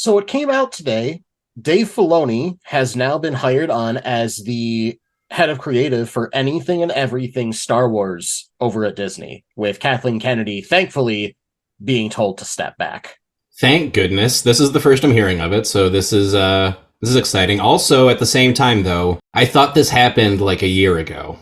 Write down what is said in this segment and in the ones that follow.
So it came out today. Dave Filoni has now been hired on as the head of creative for anything and everything Star Wars over at Disney, with Kathleen Kennedy thankfully being told to step back. Thank goodness. This is the first I'm hearing of it, so this is exciting. Also, at the same time though, I thought this happened like a year ago.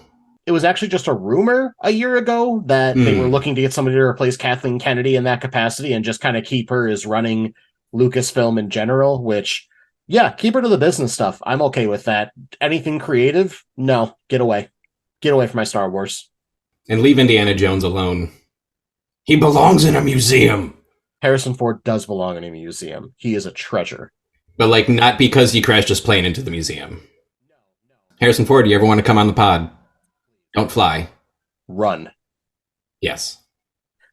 It was actually just a rumor a year ago that they were Hmm. looking to get somebody to replace Kathleen Kennedy in that capacity and just kind of keep her as running Lucasfilm in general, which, yeah, keep her to the business stuff. I'm okay with that. Anything creative? No, get away. Get away from my Star Wars. And leave Indiana Jones alone. He belongs in a museum. Harrison Ford does belong in a museum. He is a treasure. But like not because he crashed his plane into the museum. Harrison Ford, do you ever want to come on the pod? Don't fly. Run. Yes.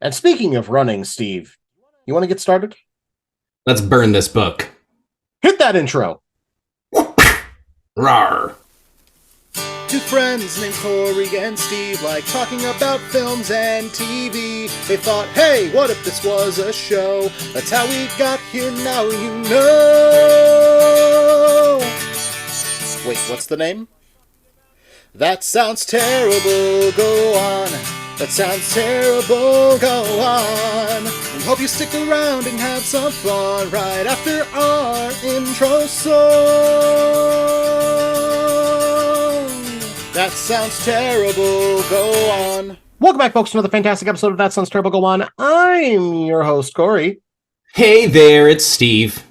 And speaking of running, Steve, you want to get started? Let's burn this book. Hit that intro. Rawr. Two friends named Rory and Steve like talking about films and TV. They thought, hey, what if this was a show? That's how we got here, now you know. Wait, what's the name? That sounds terrible, go on. That sounds terrible, go on. We hope you stick around and have some fun right after our intro song. That sounds terrible, go on. Welcome back, folks, to another fantastic episode of That Sounds Terrible, Go On. I'm your host, Corey. Hey there, it's Steve.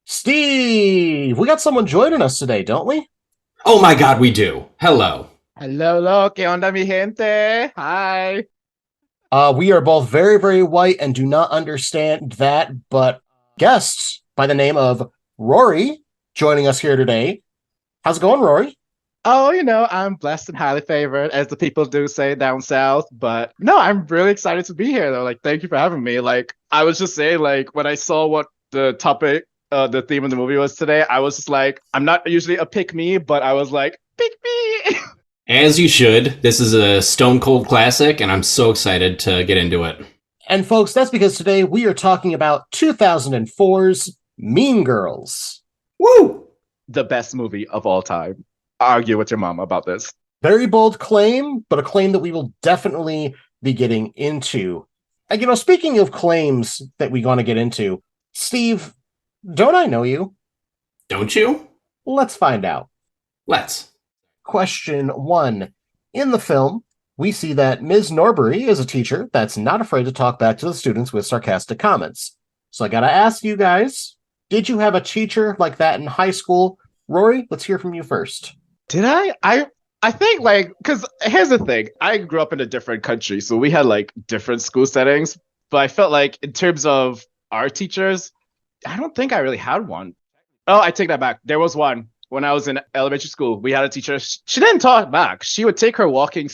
Steve, we got someone joining us today, don't we? Oh my god, we do. Hello. Hello, ¿qué onda, mi gente? Hi. We are both very, very white and do not understand that, but guests by the name of Rory joining us here today. How's it going, Rory? Oh, I'm blessed and highly favored, as the people do say down south. But no, I'm really excited to be here, though. Like, thank you for having me. Like, I was just saying, like, when I saw what the topic, the theme of the movie was today, I was just like, I'm not usually a pick me, but I was like, pick me. As you should. This is a stone cold classic, and I'm so excited to get into it. And folks, that's because today we are talking about 2004's Mean Girls. Woo! The best movie of all time. Argue with your mom about this. Very bold claim, but a claim that we will definitely be getting into. And, speaking of claims that we're going to get into, Steve, don't I know you? Don't you? Let's find out. Let's. Question 1. In the film, we see that Ms. Norbury is a teacher that's not afraid to talk back to the students with sarcastic comments. So I gotta ask you guys, did you have a teacher like that in high school? Rory, let's hear from you first. Did I? I think, like, because here's the thing. I grew up in a different country, so we had, like, different school settings. But I felt like, in terms of our teachers, I don't think I really had one. Oh, I take that back. There was one. When I was in elementary school, we had a teacher. She didn't talk back. She would take her walking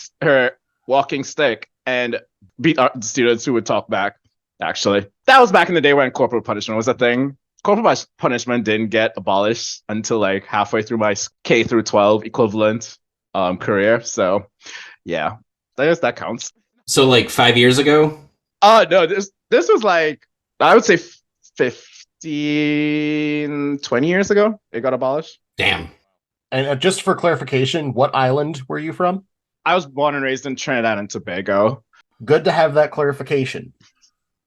stick and beat our students who would talk back. Actually, that was back in the day when corporal punishment was a thing. Corporal punishment didn't get abolished until like halfway through my K through 12 equivalent career. So, yeah, I guess that counts. So like 5 years ago? No, this was like, I would say 15, 20 years ago. It got abolished. Damn. And just for clarification, what island were you from? I was born and raised in Trinidad and Tobago. Good to have that clarification.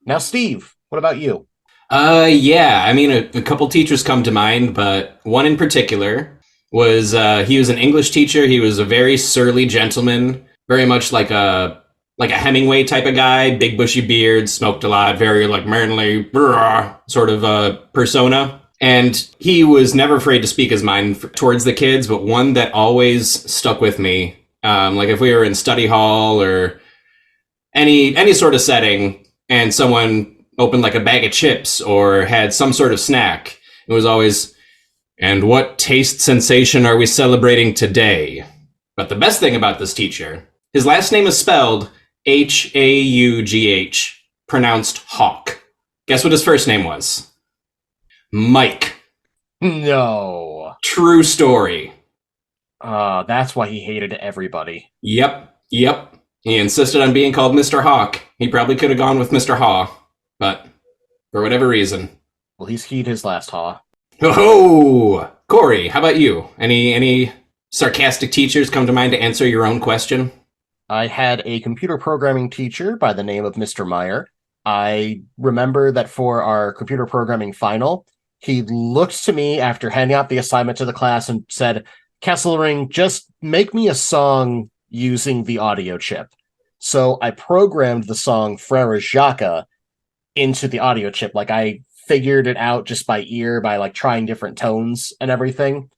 Now, Steve, what about you? Yeah. I mean, a couple teachers come to mind, but one in particular was, he was an English teacher. He was a very surly gentleman, very much like a Hemingway type of guy, big bushy beard, smoked a lot, very like manly sort of persona. And he was never afraid to speak his mind towards the kids, but one that always stuck with me, like if we were in study hall or any sort of setting and someone opened like a bag of chips or had some sort of snack, it was always, and what taste sensation are we celebrating today? But the best thing about this teacher, his last name is spelled Haugh, pronounced Hawk. Guess what his first name was? Mike. No. True story. That's why he hated everybody. Yep. He insisted on being called Mr. Hawk. He probably could have gone with Mr. Haw, but for whatever reason. Well, he's heed his last haw. Oh, Corey, how about you? Any sarcastic teachers come to mind to answer your own question? I had a computer programming teacher by the name of Mr. Meyer. I remember that for our computer programming final, he looked to me after handing out the assignment to the class and said, Kesselring, just make me a song using the audio chip. So I programmed the song Frere Jacques into the audio chip. Like I figured it out just by ear, by like trying different tones and everything.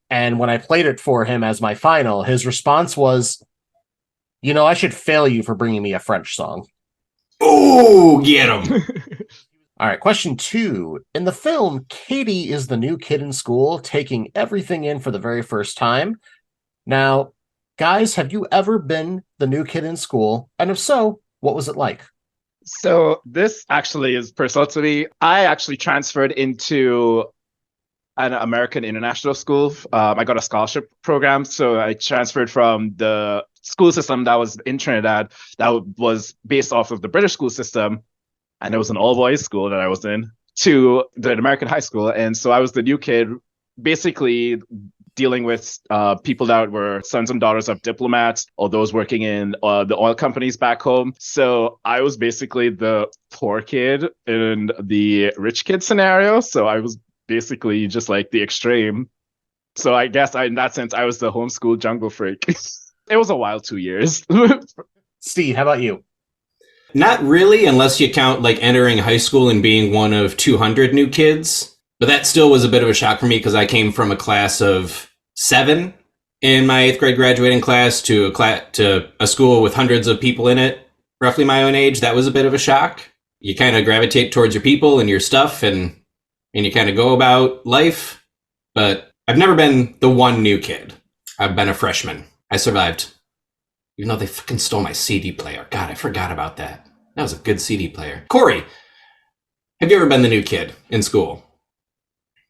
And when I played it for him as my final, his response was, I should fail you for bringing me a French song. Oh, get him. All right, question 2. In the film, Katie is the new kid in school, taking everything in for the very first time. Now, guys, have you ever been the new kid in school? And if so, what was it like? So this actually is personal to me. I actually transferred into an American international school. I got a scholarship program, so I transferred from the school system that was in Trinidad that was based off of the British school system, and it was an all-boys school that I was in, to the American high school. And so I was the new kid, basically dealing with people that were sons and daughters of diplomats or those working in the oil companies back home. So I was basically the poor kid in the rich kid scenario. So I was basically just like the extreme. So I guess in that sense, I was the homeschool jungle freak. It was a wild 2 years. Steve, how about you? Not really, unless you count like entering high school and being one of 200 new kids. But that still was a bit of a shock for me because I came from a class of 7 in my 8th grade graduating class to a school with hundreds of people in it, roughly my own age. That was a bit of a shock. You kind of gravitate towards your people and your stuff, and you kind of go about life. But I've never been the one new kid. I've been a freshman. I survived. Even though they fucking stole my CD player. God, I forgot about that. That was a good CD player. Corey, have you ever been the new kid in school?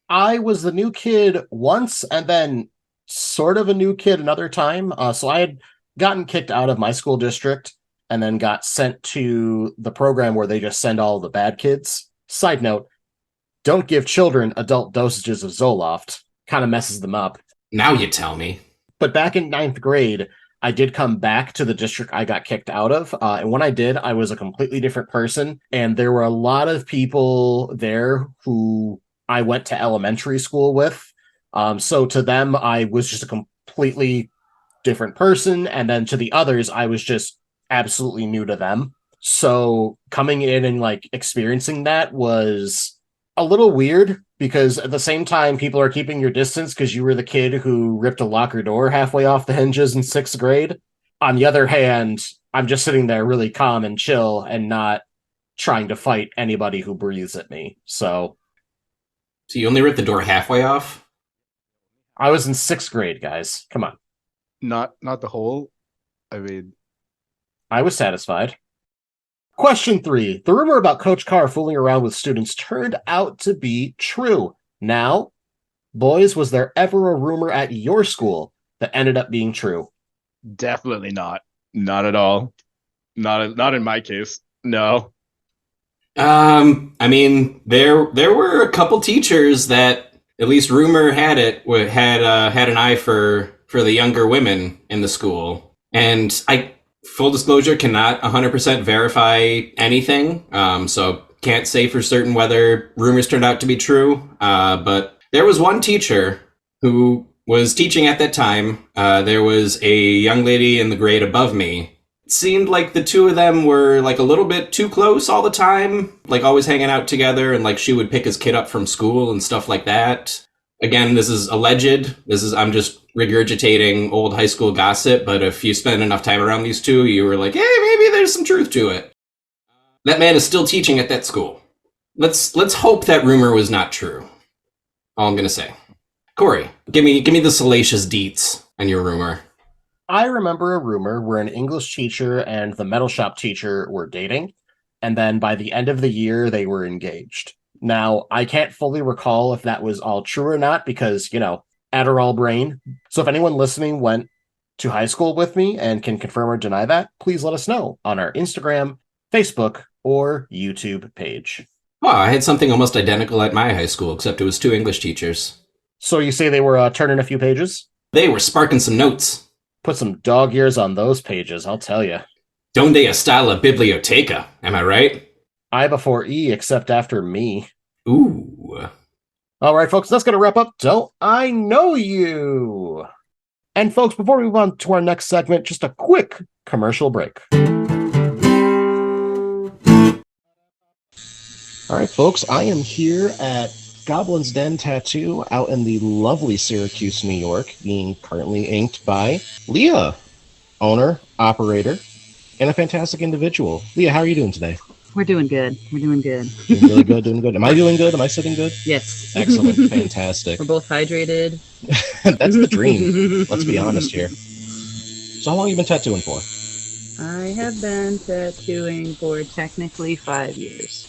I was the new kid once and then sort of a new kid another time. So I had gotten kicked out of my school district and then got sent to the program where they just send all the bad kids. Side note, don't give children adult dosages of Zoloft. Kind of messes them up. Now you tell me. But back in 9th grade, I did come back to the district I got kicked out of. And when I did, I was a completely different person. And there were a lot of people there who I went to elementary school with. So to them, I was just a completely different person. And then to the others, I was just absolutely new to them. So coming in and like experiencing that was a little weird because at the same time, people are keeping your distance because you were the kid who ripped a locker door halfway off the hinges in 6th grade. On the other hand, I'm just sitting there really calm and chill and not trying to fight anybody who breathes at me. So you only ripped the door halfway off? I was in 6th grade, guys. Come on. Not the whole. I mean, I was satisfied. Question 3. The rumor about Coach Carr fooling around with students turned out to be true. Now, boys, was there ever a rumor at your school that ended up being true? definitely not. Not at all. Not in my case. No. I mean, there were a couple teachers that, at least rumor had it, had an eye for the younger women in the school. And I, full disclosure, cannot 100% verify anything. So can't say for certain whether rumors turned out to be true. But there was one teacher who was teaching at that time. There was a young lady in the grade above me. It seemed like the two of them were like a little bit too close all the time, like always hanging out together, and like she would pick his kid up from school and stuff like that. Again, this is alleged. I'm just regurgitating old high school gossip, but if you spend enough time around these two, you were like, hey, maybe there's some truth to it. That man is still teaching at that school. Let's hope that rumor was not true. All I'm gonna say. Corey, give me the salacious deets on your rumor. I remember a rumor where an English teacher and the metal shop teacher were dating, and then by the end of the year, they were engaged. Now, I can't fully recall if that was all true or not because, Adderall brain. So if anyone listening went to high school with me and can confirm or deny that, please let us know on our Instagram, Facebook, or YouTube page. Well, I had something almost identical at my high school, except it was two English teachers. So you say they were turning a few pages? They were sparking some notes. Put some dog ears on those pages, I'll tell you. Donde está la biblioteca? Am I right? I before E, except after me. Ooh. All right, folks, that's going to wrap up Don't I Know You? And, folks, before we move on to our next segment, just a quick commercial break. All right, folks, I am here at Goblin's Den Tattoo out in the lovely Syracuse, New York, being currently inked by Leah, owner, operator, and a fantastic individual. Leah, how are you doing today? We're doing good. We're doing good. Doing really good, doing good. Am I doing good? Am I sitting good? Yes. Excellent, fantastic. We're both hydrated. That's the dream. Let's be honest here. So how long have you been tattooing for? I have been tattooing for technically 5 years.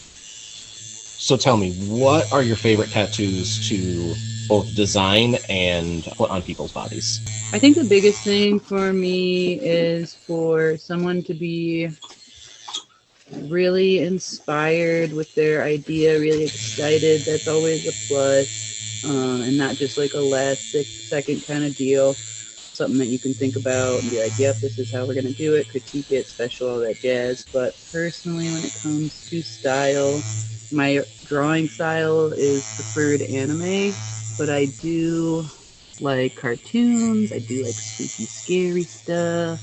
So tell me, what are your favorite tattoos to both design and put on people's bodies? I think the biggest thing for me is for someone to be really inspired with their idea, really excited. That's always a plus, and not just like a last 6-second kind of deal. Something that you can think about and be like, yep, this is how we're going to do it, critique it, special, all that jazz. But personally, when it comes to style, my drawing style is preferred anime, but I do like cartoons. I do like spooky, scary stuff.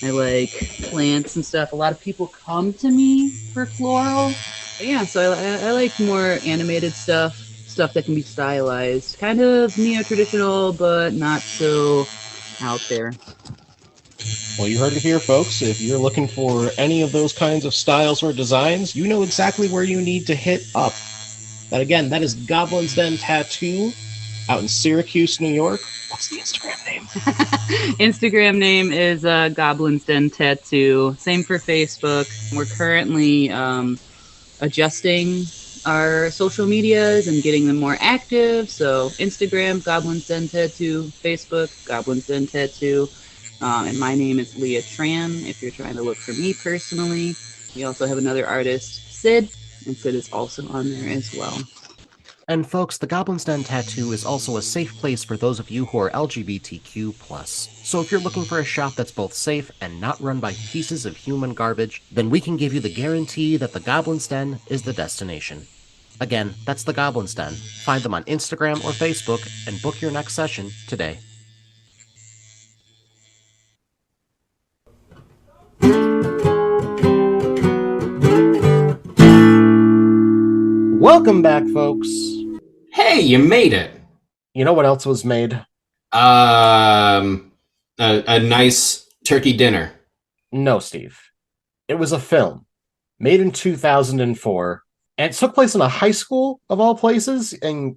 I like plants and stuff. A lot of people come to me for floral. But yeah, so I like more animated stuff that can be stylized. Kind of neo-traditional, but not so out there. Well, you heard it here, folks. If you're looking for any of those kinds of styles or designs, you know exactly where you need to hit up. That again, that is Goblin's Den Tattoo out in Syracuse, New York. What's the Instagram name? Instagram name is Goblin's Den Tattoo. Same for Facebook. We're currently adjusting our social medias and getting them more active. So Instagram, Goblin's Den Tattoo. Facebook, Goblin's Den Tattoo. And my name is Leah Tran, if you're trying to look for me personally. We also have another artist, Sid, and Sid is also on there as well. And folks, the Goblin's Den Tattoo is also a safe place for those of you who are LGBTQ+. So if you're looking for a shop that's both safe and not run by pieces of human garbage, then we can give you the guarantee that the Goblin's Den is the destination. Again, that's the Goblin's Den. Find them on Instagram or Facebook and book your next session today. Welcome back, folks. Hey, you made it. You know what else was made? A nice turkey dinner. No, Steve. It was a film made in 2004, and it took place in a high school, of all places, and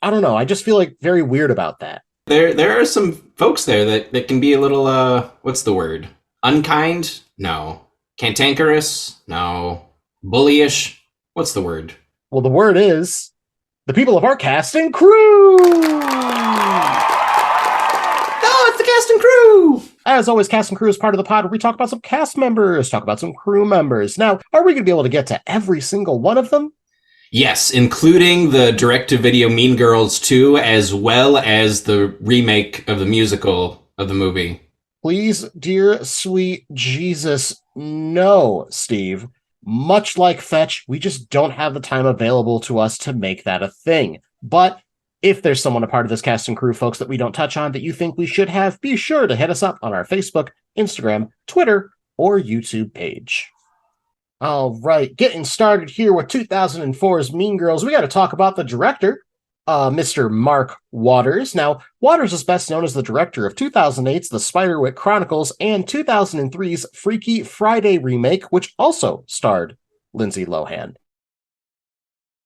I don't know, I just feel like very weird about that. There are some folks there that can be a little, what's the word? Unkind? No. Cantankerous? No. Bullyish? What's the word? Well, the word is the people of our cast and crew! Oh, it's the cast and crew! As always, cast and crew is part of the pod where we talk about some cast members, talk about some crew members. Now, are we going to be able to get to every single one of them? Yes, including the direct-to-video Mean Girls 2, as well as the remake of the musical of the movie. Please, dear sweet Jesus, no, Steve. Much like Fetch, we just don't have the time available to us to make that a thing. But if there's someone a part of this cast and crew, folks, that we don't touch on that you think we should have, be sure to hit us up on our Facebook, Instagram, Twitter, or YouTube page. All right, getting started here with 2004's Mean Girls, we got to talk about the director, Mr. Mark Waters. Now, Waters is best known as the director of 2008's The Spiderwick Chronicles and 2003's Freaky Friday remake, which also starred Lindsay Lohan.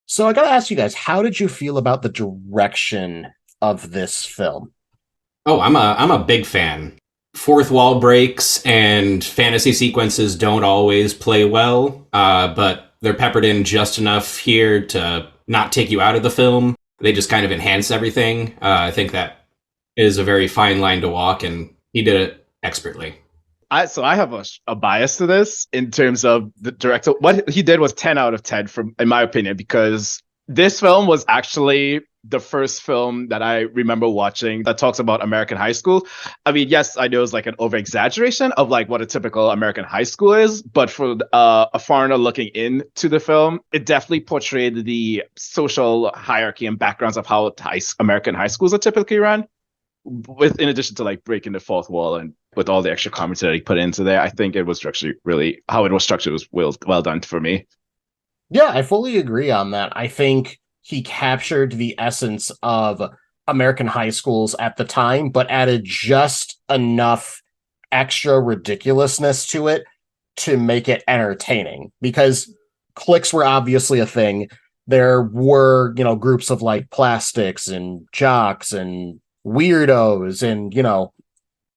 So I gotta ask you guys, how did you feel about the direction of this film? Oh, I'm a big fan. Fourth wall breaks and fantasy sequences don't always play well, but they're peppered in just enough here to not take you out of the film. They just kind of enhance everything. I think that is a very fine line to walk, and he did it expertly. I have a bias to this in terms of the director. What he did was 10 out of 10 from in my opinion, because this film was actually the first film that I remember watching that talks about American high school. I mean, yes, I know it's like an over exaggeration of like what a typical American high school is, but for a foreigner looking into the film, it definitely portrayed the social hierarchy and backgrounds of how American high schools are typically run. With in addition to like breaking the fourth wall and with all the extra commentary he put into there, I think it was actually really how it was structured was well done for me. Yeah, I fully agree on that. I think he captured the essence of American high schools at the time, but added just enough extra ridiculousness to it to make it entertaining. Because cliques were obviously a thing. There were, groups of like plastics and jocks and weirdos and,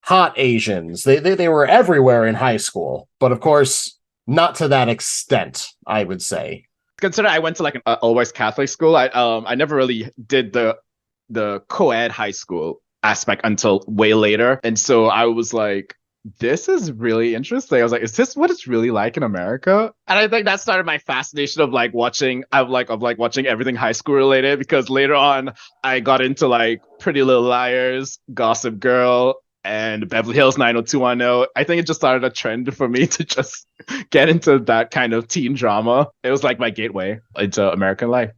hot Asians. They were everywhere in high school. But of course, not to that extent, I would say. Consider I went to like an always Catholic school. I never really did the co-ed high school aspect until way later, and so I was like, this is really interesting. I was like, is this what it's really like in America? And I think that started my fascination of like watching watching everything high school related, because later on I got into like Pretty Little Liars, Gossip Girl, and Beverly Hills 90210. I think it just started a trend for me to just get into that kind of teen drama. It was like my gateway into American life.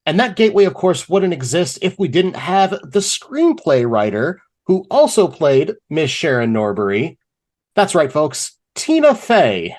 And that gateway, of course, wouldn't exist if we didn't have the screenplay writer who also played Miss Sharon Norbury. That's right, folks, Tina Fey.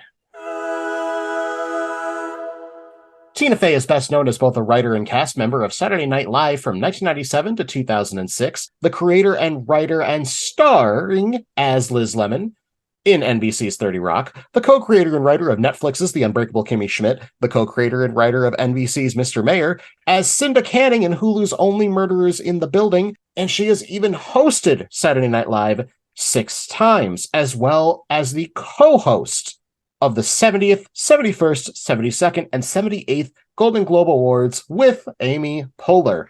Tina Fey is best known as both a writer and cast member of Saturday Night Live from 1997 to 2006, the creator and writer and starring as Liz Lemon in NBC's 30 Rock, the co-creator and writer of Netflix's The Unbreakable Kimmy Schmidt, the co-creator and writer of NBC's Mr. Mayor, as Cinda Canning in Hulu's Only Murderers in the Building, and she has even hosted Saturday Night Live 6 times, as well as the co-host of the 70th, 71st, 72nd, and 78th Golden Globe Awards with Amy Poehler.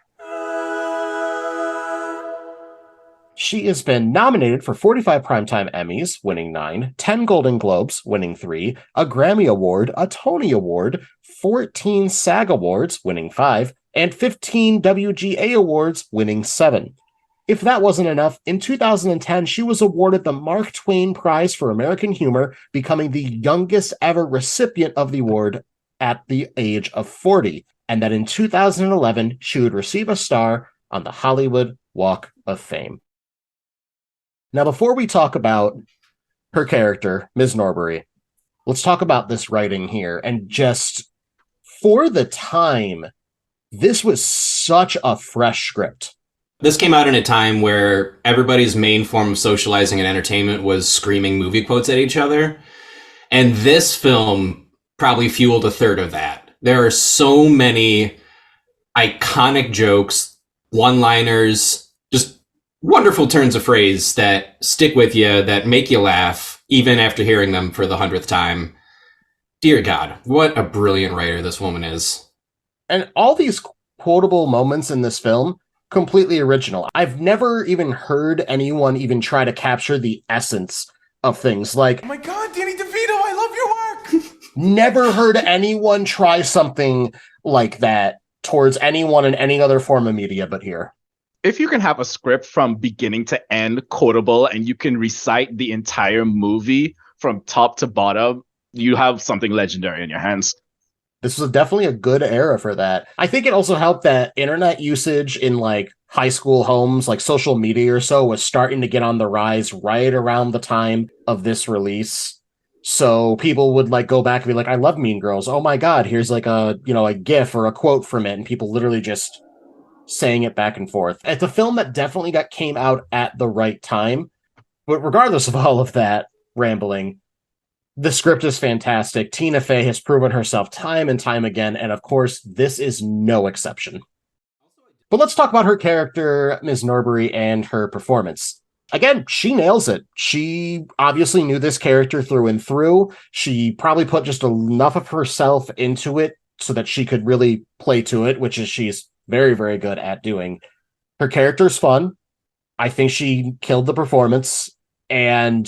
She has been nominated for 45 Primetime Emmys, winning 9, 10 Golden Globes, winning 3, a Grammy Award, a Tony Award, 14 SAG Awards, winning 5, and 15 WGA Awards, winning 7. If that wasn't enough, in 2010, she was awarded the Mark Twain Prize for American Humor, becoming the youngest ever recipient of the award at the age of 40. And that in 2011, she would receive a star on the Hollywood Walk of Fame. Now, before we talk about her character, Ms. Norbury, let's talk about this writing here. And just for the time, this was such a fresh script. This came out in a time where everybody's main form of socializing and entertainment was screaming movie quotes at each other. And this film probably fueled a third of that. There are so many iconic jokes, one-liners, just wonderful turns of phrase that stick with you, that make you laugh, even after hearing them for the 100th time. Dear God, what a brilliant writer this woman is. And all these quotable moments in this film, completely original. I've never even heard anyone even try to capture the essence of things like, oh my God, Danny DeVito, I love your work. Never heard anyone try something like that towards anyone in any other form of media but here. If you can have a script from beginning to end quotable and you can recite the entire movie from top to bottom, you have something legendary in your hands. This was definitely a good era for that. I think it also helped that internet usage in like high school homes, like social media or so, was starting to get on the rise right around the time of this release. So people would like go back and be like, I love Mean Girls. Oh my God, here's like a GIF or a quote from it. And people literally just saying it back and forth. It's a film that definitely came out at the right time. But regardless of all of that rambling, the script is fantastic. Tina Fey has proven herself time and time again, and of course, this is no exception. But let's talk about her character, Ms. Norbury, and her performance. Again, she nails it. She obviously knew this character through and through. She probably put just enough of herself into it so that she could really play to it, which is she's very, very good at doing. Her character's fun. I think she killed the performance, and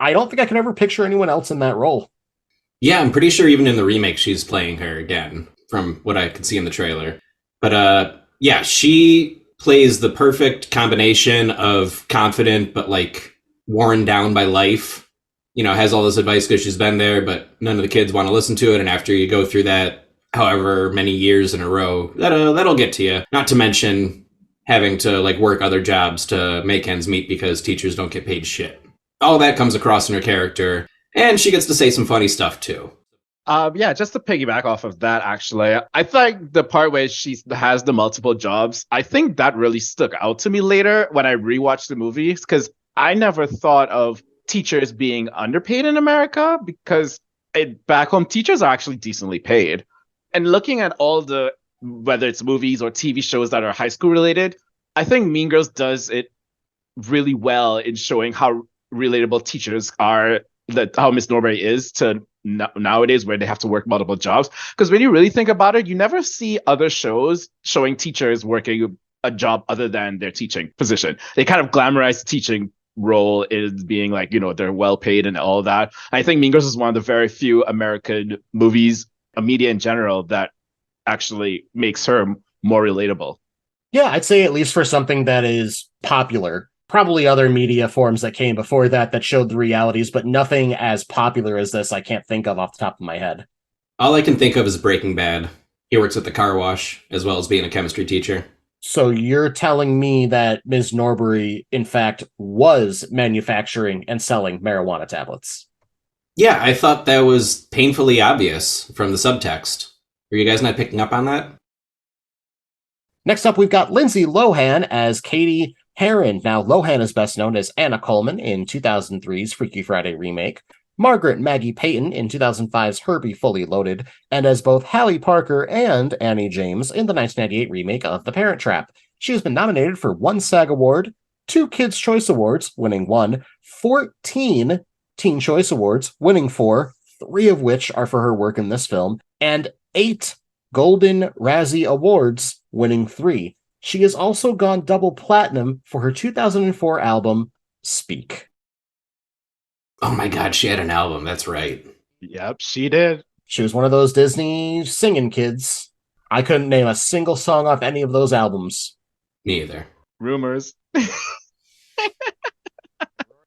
I don't think I can ever picture anyone else in that role. Yeah, I'm pretty sure even in the remake she's playing her again, from what I could see in the trailer. But yeah, she plays the perfect combination of confident but like worn down by life. You know, has all this advice because she's been there, but none of the kids want to listen to it. And after you go through that, however many years in a row, that'll get to you. Not to mention having to like work other jobs to make ends meet because teachers don't get paid shit. All that comes across in her character, and she gets to say some funny stuff too. Yeah, just to piggyback off of that, actually, I think the part where she has the multiple jobs, I think that really stuck out to me later when I rewatched the movies, because I never thought of teachers being underpaid in America, because back home, teachers are actually decently paid. And looking at all the, whether it's movies or TV shows that are high school related, I think Mean Girls does it really well in showing how relatable teachers are, that how Miss Norbury is to nowadays where they have to work multiple jobs. Because when you really think about it, you never see other shows showing teachers working a job other than their teaching position. They kind of glamorize the teaching role as being like, you know, they're well paid and all that. I think Mean Girls is one of the very few American movies, media in general, that actually makes her more relatable. Yeah, I'd say at least for something that is popular. Probably other media forms that came before that showed the realities, but nothing as popular as this I can't think of off the top of my head. All I can think of is Breaking Bad. He works at the car wash as well as being a chemistry teacher. So you're telling me that Ms. Norbury, in fact, was manufacturing and selling marijuana tablets? Yeah, I thought that was painfully obvious from the subtext. Were you guys not picking up on that? Next up, we've got Lindsay Lohan as Katie Heron. Now, Lohan is best known as Anna Coleman in 2003's Freaky Friday remake, Margaret Maggie Payton in 2005's Herbie Fully Loaded, and as both Hallie Parker and Annie James in the 1998 remake of The Parent Trap. She has been nominated for 1 SAG Award, 2 Kids' Choice Awards, winning 1, 14 Teen Choice Awards, winning 4, 3 of which are for her work in this film, and 8 Golden Razzie Awards, winning 3. She has also gone double platinum for her 2004 album, Speak. Oh my god, she had an album, that's right. Yep, she did. She was one of those Disney singing kids. I couldn't name a single song off any of those albums. Me either. Rumors.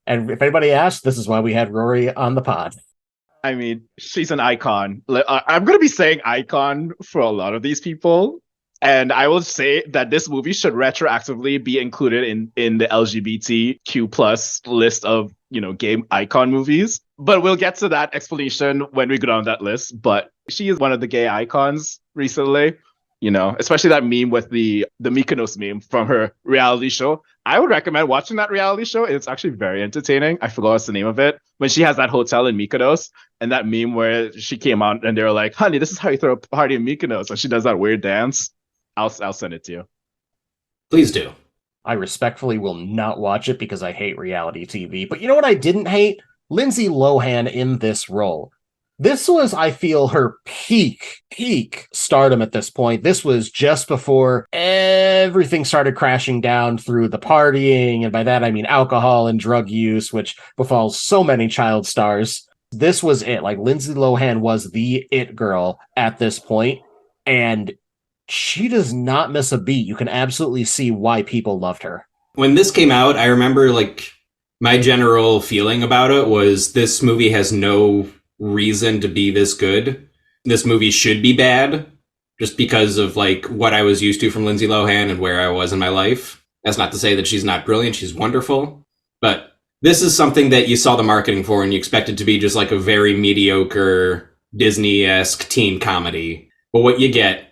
And if anybody asks, this is why we had Rory on the pod. I mean, she's an icon. I'm going to be saying icon for a lot of these people. And I will say that this movie should retroactively be included in the LGBTQ plus list of, you know, gay icon movies. But we'll get to that explanation when we go down that list. But she is one of the gay icons recently, you know, especially that meme with the Mykonos meme from her reality show. I would recommend watching that reality show. It's actually very entertaining. I forgot what's the name of it. When she has that hotel in Mykonos, and that meme where she came out and they were like, honey, this is how you throw a party in Mykonos. And she does that weird dance. I'll send it to you. Please do. I respectfully will not watch it because I hate reality TV. But you know what I didn't hate? Lindsay Lohan in this role. This was, I feel, her peak stardom at this point. This was just before everything started crashing down through the partying, and by that I mean alcohol and drug use, which befalls so many child stars. This was it. Like, Lindsay Lohan was the it girl at this point, and she does not miss a beat. You can absolutely see why people loved her. When this came out, I remember, like, my general feeling about it was this movie has no reason to be this good. This movie should be bad just because of, like, what I was used to from Lindsay Lohan and where I was in my life. That's not to say that she's not brilliant. She's wonderful. But this is something that you saw the marketing for and you expect it to be just like a very mediocre Disney-esque teen comedy. But what you get,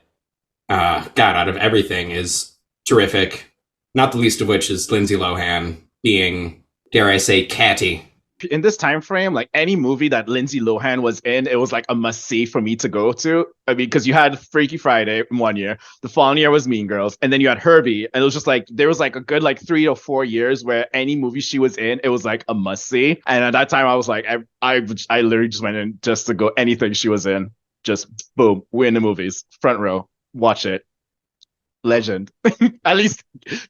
out of everything is terrific. Not the least of which is Lindsay Lohan being, dare I say, catty. In this time frame, like any movie that Lindsay Lohan was in, it was like a must-see for me to go to. I mean, because you had Freaky Friday in one year, the following year was Mean Girls, and then you had Herbie, and it was just like there was like a good like 3 or 4 years where any movie she was in, it was like a must-see. And at that time, I was like, I literally just went in just to go anything she was in. Just boom, we're in the movies, front row, watch it, legend, at least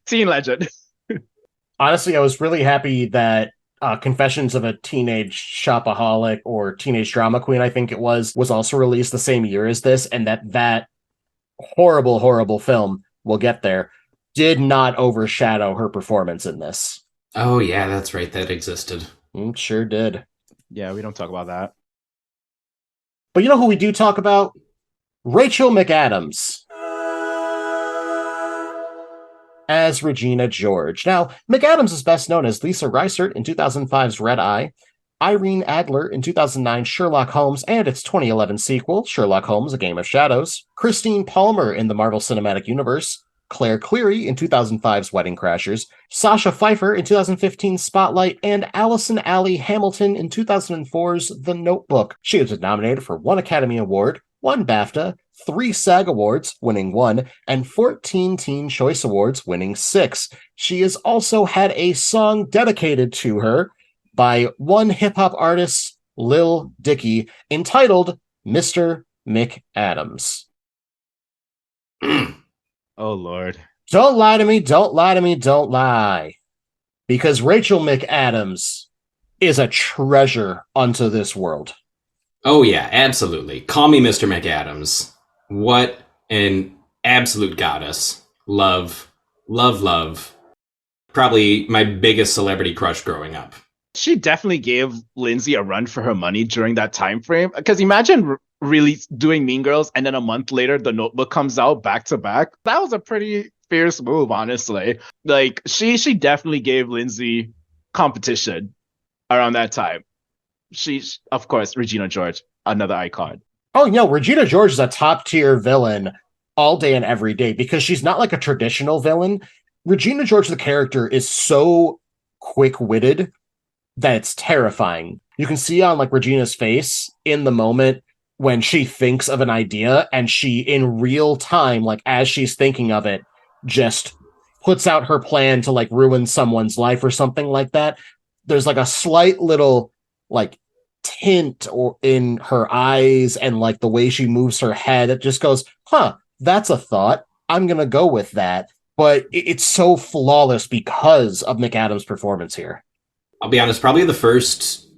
teen legend. Honestly, I was really happy that Confessions of a Teenage Shopaholic or Teenage Drama Queen, I think it was also released the same year as this, and that horrible, horrible film, we'll get there, did not overshadow her performance in this. Oh, yeah, that's right. That existed. Sure did. Yeah, we don't talk about that. But you know who we do talk about? Rachel McAdams as Regina George. Now, McAdams is best known as Lisa Reisert in 2005's Red Eye, Irene Adler in 2009's Sherlock Holmes and its 2011 sequel, Sherlock Holmes: A Game of Shadows, Christine Palmer in the Marvel Cinematic Universe, Claire Cleary in 2005's Wedding Crashers, Sasha Pfeiffer in 2015's Spotlight, and Allison Alley Hamilton in 2004's The Notebook. She has been nominated for 1 Academy Award, 1 BAFTA, 3 SAG Awards, winning 1, and 14 Teen Choice Awards, winning 6. She has also had a song dedicated to her by one hip-hop artist, Lil Dicky, entitled Mr. McAdams. Oh, Lord. Don't lie to me, don't lie to me, don't lie. Because Rachel McAdams is a treasure unto this world. Oh, yeah, absolutely. Call me Mr. McAdams. What an absolute goddess. Love, love, love. Probably my biggest celebrity crush growing up. She definitely gave Lindsay a run for her money during that time frame. Because imagine really doing Mean Girls and then a month later, The Notebook comes out back to back. That was a pretty fierce move, honestly. Like, she definitely gave Lindsay competition around that time. She's, of course, Regina George, another icon. Oh, no, Regina George is a top-tier villain all day and every day because she's not like a traditional villain. Regina George, the character, is so quick-witted that it's terrifying. You can see on like Regina's face in the moment when she thinks of an idea and she, in real time, like as she's thinking of it, just puts out her plan to like ruin someone's life or something like that. There's like a slight little like tint or in her eyes and like the way she moves her head. It just goes, that's a thought. I'm going to go with that. But it's so flawless because of McAdams' performance here. I'll be honest, probably the first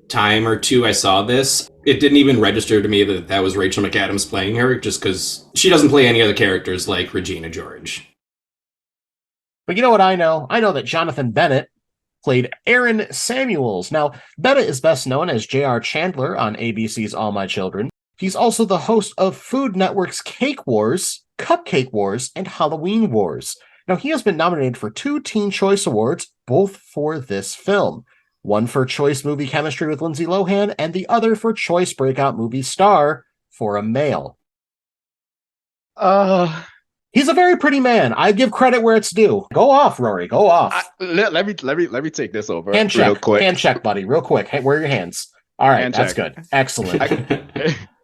time or two I saw this, it didn't even register to me that that was Rachel McAdams playing her, just because she doesn't play any other characters like Regina George. But you know what I know? I know that Jonathan Bennett played Aaron Samuels. Now, Bennett is best known as J.R. Chandler on ABC's All My Children. He's also the host of Food Network's Cake Wars, Cupcake Wars, and Halloween Wars. Now, he has been nominated for 2 Teen Choice Awards, both for this film. One for Choice Movie Chemistry with Lindsay Lohan, and the other for Choice Breakout Movie Star for a male. He's a very pretty man. I give credit where it's due. Go off, Rory. Go off. Let me take this over hand real check. quick. Hand check, buddy. Real quick. Hey, where are your hands? All right, Hand that's check. good. Excellent.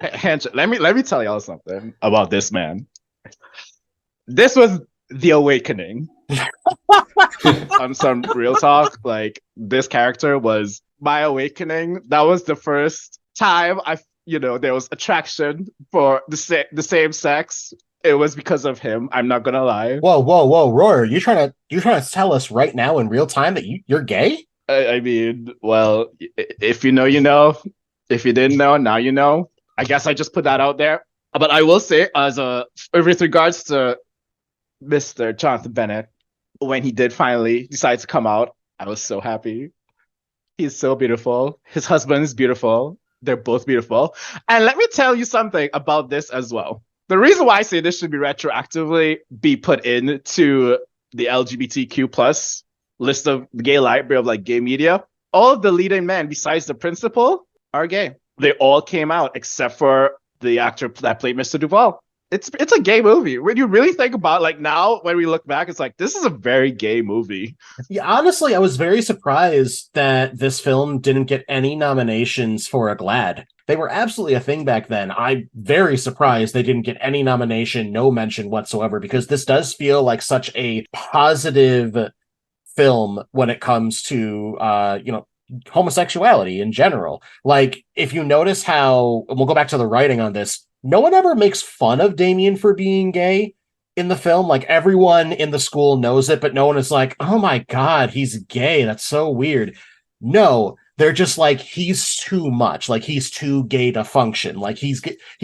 Hand check. Let me tell y'all something about this man. This was the awakening. On some real talk, like this character was my awakening. That was the first time there was attraction for the same sex. It was because of him. I'm not gonna lie. Whoa, Rory! You trying to tell us right now in real time that you're gay? I mean, well, if you know, you know. If you didn't know, now you know. I guess I just put that out there. But I will say, with regards to Mr. Jonathan Bennett, when he did finally decide to come out, I was so happy. He's so beautiful. His husband is beautiful. They're both beautiful. And let me tell you something about this as well. The reason why I say this should be retroactively be put into the LGBTQ plus list of the gay library of like gay media, all of the leading men besides the principal are gay. They all came out except for the actor that played Mr. Duvall. It's a gay movie. When you really think about like now, when we look back, it's like this is a very gay movie. Yeah, honestly, I was very surprised that this film didn't get any nominations for a GLAAD. They were absolutely a thing back then. I'm very surprised they didn't get any nomination, no mention whatsoever, because this does feel like such a positive film when it comes to homosexuality in general. Like, if you notice how, and we'll go back to the writing on this, no one ever makes fun of Damien for being gay in the film. Like, everyone in the school knows it, but no one is like, oh my God, he's gay. That's so weird. No, they're just like, he's too much. Like, he's too gay to function. Like, he's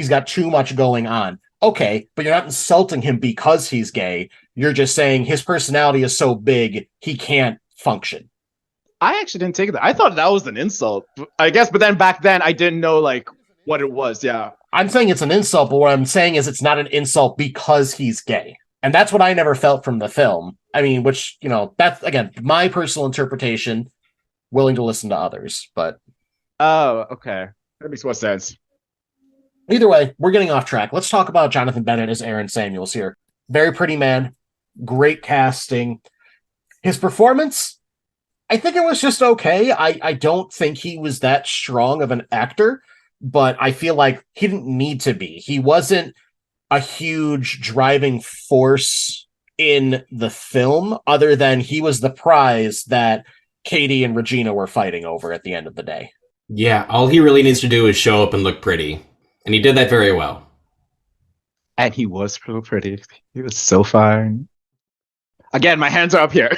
got too much going on. Okay, but you're not insulting him because he's gay. You're just saying his personality is so big, he can't function. I actually didn't take that. I thought that was an insult, I guess. But then back then, I didn't know like what it was. Yeah. I'm saying it's an insult, but what I'm saying is it's not an insult because he's gay. And that's what I never felt from the film. I mean, which, you know, that's, again, my personal interpretation, willing to listen to others. But Oh, okay. That makes more sense. either way, we're getting off track. Let's talk about Jonathan Bennett as Aaron Samuels here. Very pretty man. Great casting. His performance, I think it was just okay. I don't think he was that strong of an actor, but I feel like he didn't need to be. He wasn't a huge driving force in the film, other than he was the prize that Katie and Regina were fighting over at the end of the day. Yeah, all he really needs to do is show up and look pretty. And he did that very well. And he was so pretty. He was so fine. Again, my hands are up here.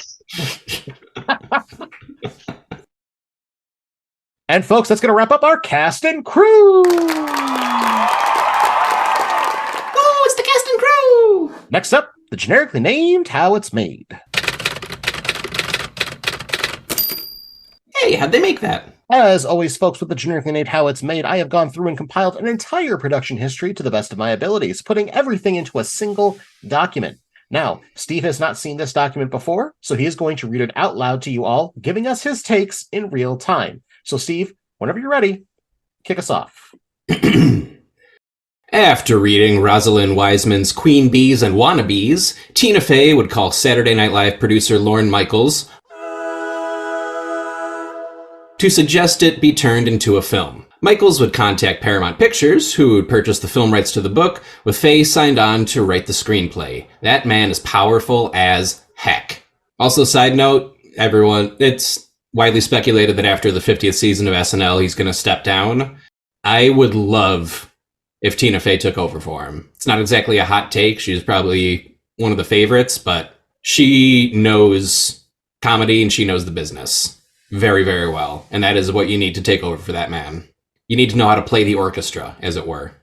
And folks, that's going to wrap up our cast and crew. Oh, it's the cast and crew! Next up, the generically named How It's Made. Hey, how'd they make that? As always, folks, with the generically named How It's Made, I have gone through and compiled an entire production history to the best of my abilities, putting everything into a single document. Now, Steve has not seen this document before, so he is going to read it out loud to you all, giving us his takes in real time. So, Steve, whenever you're ready, kick us off. After reading Rosalind Wiseman's Queen Bees and Wannabes, Tina Fey would call Saturday Night Live producer Lorne Michaels to suggest it be turned into a film. Michaels would contact Paramount Pictures, who would purchase the film rights to the book, with Fey signed on to write the screenplay. That man is powerful as heck. Also, side note, everyone, it's widely speculated that after the 50th season of SNL, he's going to step down. I would love if Tina Fey took over for him. It's not exactly a hot take. She's probably one of the favorites, but she knows comedy and she knows the business very, very well. And that is what you need to take over for that man. You need to know how to play the orchestra, as it were.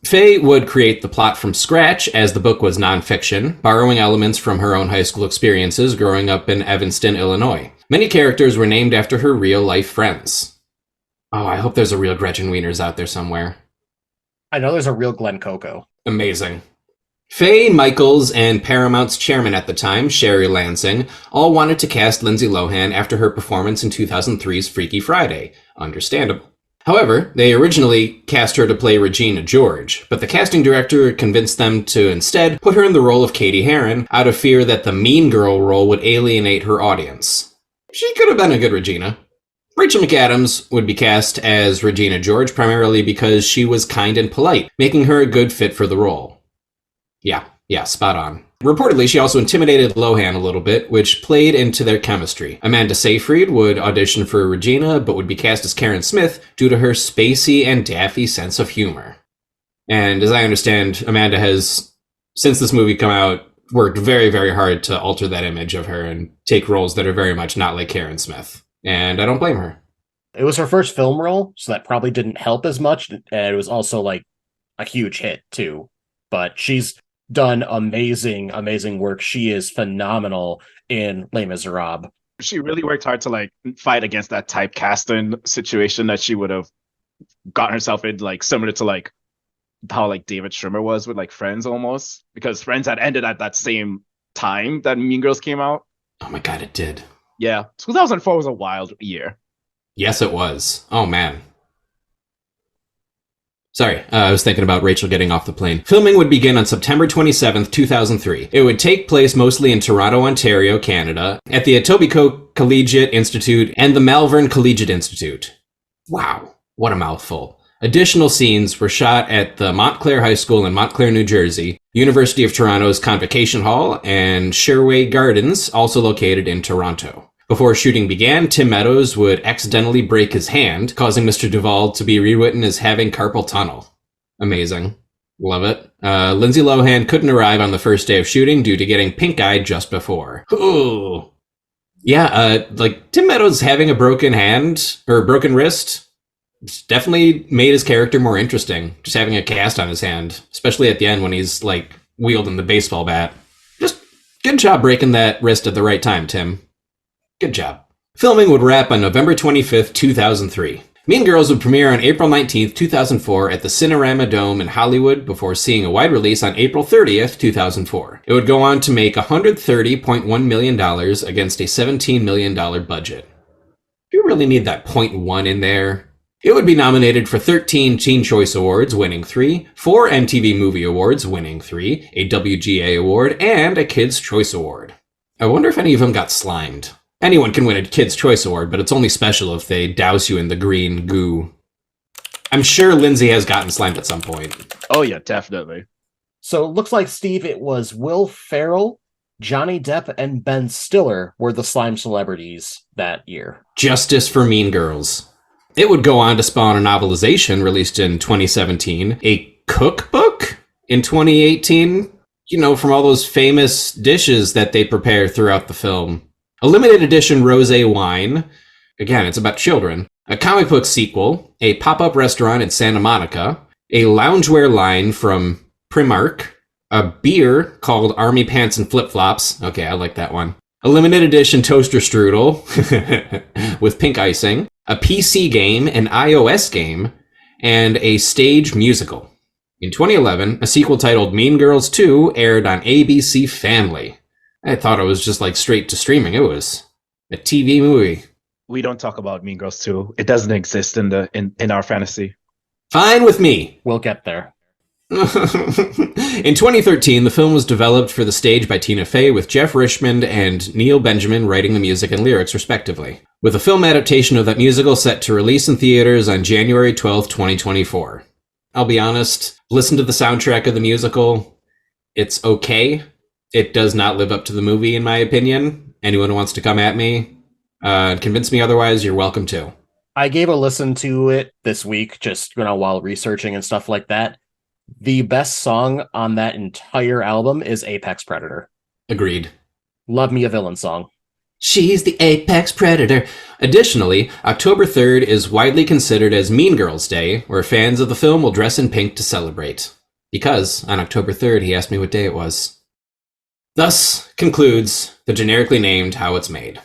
Fey would create the plot from scratch, as the book was nonfiction, borrowing elements from her own high school experiences growing up in Evanston, Illinois. Many characters were named after her real-life friends. Oh, I hope there's a real Gretchen Wieners out there somewhere. I know there's a real Glenn Coco. Amazing. Fey, Michaels, and Paramount's chairman at the time, Sherry Lansing, all wanted to cast Lindsay Lohan after her performance in 2003's Freaky Friday. Understandable. However, they originally cast her to play Regina George, but the casting director convinced them to instead put her in the role of Katie Heron out of fear that the mean girl role would alienate her audience. She could have been a good Regina. Rachel McAdams would be cast as Regina George primarily because she was kind and polite, making her a good fit for the role. Yeah, spot on. Reportedly, she also intimidated Lohan a little bit, which played into their chemistry. Amanda Seyfried would audition for Regina, but would be cast as Karen Smith due to her spacey and daffy sense of humor. And as I understand, Amanda has, since this movie came out, worked very, very hard to alter that image of her and take roles that are very much not like Karen Smith. And I don't blame her. It was her first film role, so that probably didn't help as much. And it was also like a huge hit too. But she's done amazing work. She is phenomenal in Les Miserables. She really worked hard to like fight against that typecasting situation that she would have gotten herself in, like similar to like how like David Schwimmer was with like Friends almost, because Friends had ended at that same time that Mean Girls came out. Oh my god, it did. Yeah, 2004 was a wild year. Yes, it was. Oh man. Sorry, I was thinking about Rachel getting off the plane. Filming would begin on September 27th, 2003. It would take place mostly in Toronto, Ontario, Canada, at the Etobicoke Collegiate Institute and the Malvern Collegiate Institute. Wow, what a mouthful. Additional scenes were shot at the Montclair High School in Montclair, New Jersey, University of Toronto's Convocation Hall, and Sherway Gardens, also located in Toronto. Before shooting began, Tim Meadows would accidentally break his hand, causing Mr. Duvall to be rewritten as having carpal tunnel. Amazing. Love it. Lindsay Lohan couldn't arrive on the first day of shooting due to getting pink-eyed just before. Ooh. Yeah, like Tim Meadows having a broken hand or a broken wrist definitely made his character more interesting. Just having a cast on his hand, especially at the end when he's like wielding the baseball bat. Just good job breaking that wrist at the right time, Tim. Good job. Filming would wrap on November 25th, 2003. Mean Girls would premiere on April 19th, 2004 at the Cinerama Dome in Hollywood before seeing a wide release on April 30th, 2004. It would go on to make $130.1 million against a $17 million budget. Do you really need that .1 in there? It would be nominated for 13 Teen Choice Awards, winning 3, 4 MTV Movie Awards, winning 3, a WGA Award, and a Kids' Choice Award. I wonder if any of them got slimed. Anyone can win a Kids' Choice Award, but it's only special if they douse you in the green goo. I'm sure Lindsay has gotten slimed at some point. Oh, yeah, definitely. So it looks like, Steve, it was Will Ferrell, Johnny Depp, and Ben Stiller were the slime celebrities that year. Justice for Mean Girls. It would go on to spawn a novelization released in 2017, a cookbook in 2018, you know, from all those famous dishes that they prepare throughout the film. A limited edition rosé wine. Again, it's about children. A comic book sequel. A pop-up restaurant in Santa Monica. A loungewear line from Primark. A beer called Army Pants and Flip Flops. Okay, I like that one. A limited edition toaster strudel with pink icing. A PC game, an iOS game, and a stage musical. In 2011, a sequel titled Mean Girls 2 aired on ABC Family. I thought it was just like straight to streaming. It was a TV movie. We don't talk about Mean Girls 2. It doesn't exist in our fantasy. Fine with me. We'll get there. In 2013, the film was developed for the stage by Tina Fey, with Jeff Richmond and Neil Benjamin writing the music and lyrics, respectively, with a film adaptation of that musical set to release in theaters on January 12, 2024. I'll be honest, listen to the soundtrack of the musical. It's okay. It does not live up to the movie, in my opinion. Anyone who wants to come at me and convince me otherwise, you're welcome to. I gave a listen to it this week, just, while researching and stuff like that. The best song on that entire album is Apex Predator. Agreed. Love me a villain song. She's the apex predator. Additionally, October 3rd is widely considered as Mean Girls Day, where fans of the film will dress in pink to celebrate. Because on October 3rd, he asked me what day it was. Thus concludes the generically named How It's Made.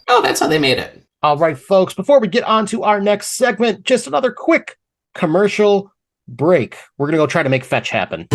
Oh, that's how they made it. All right, folks, before we get on to our next segment, just another quick commercial break. We're going to go try to make fetch happen.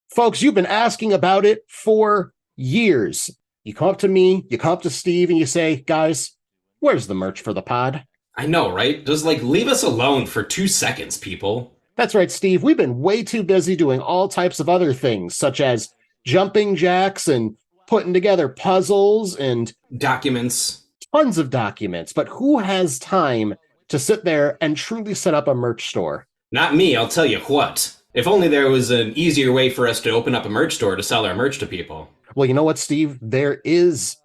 Folks, you've been asking about it for years. You come up to me, you come up to Steve, and you say, guys, where's the merch for the pod? I know, right? Just leave us alone for 2 seconds, people. That's right, Steve. We've been way too busy doing all types of other things, such as jumping jacks and putting together puzzles and documents. Tons of documents. But who has time to sit there and truly set up a merch store? Not me, I'll tell you what. If only there was an easier way for us to open up a merch store to sell our merch to people. Well, you know what, Steve? There is.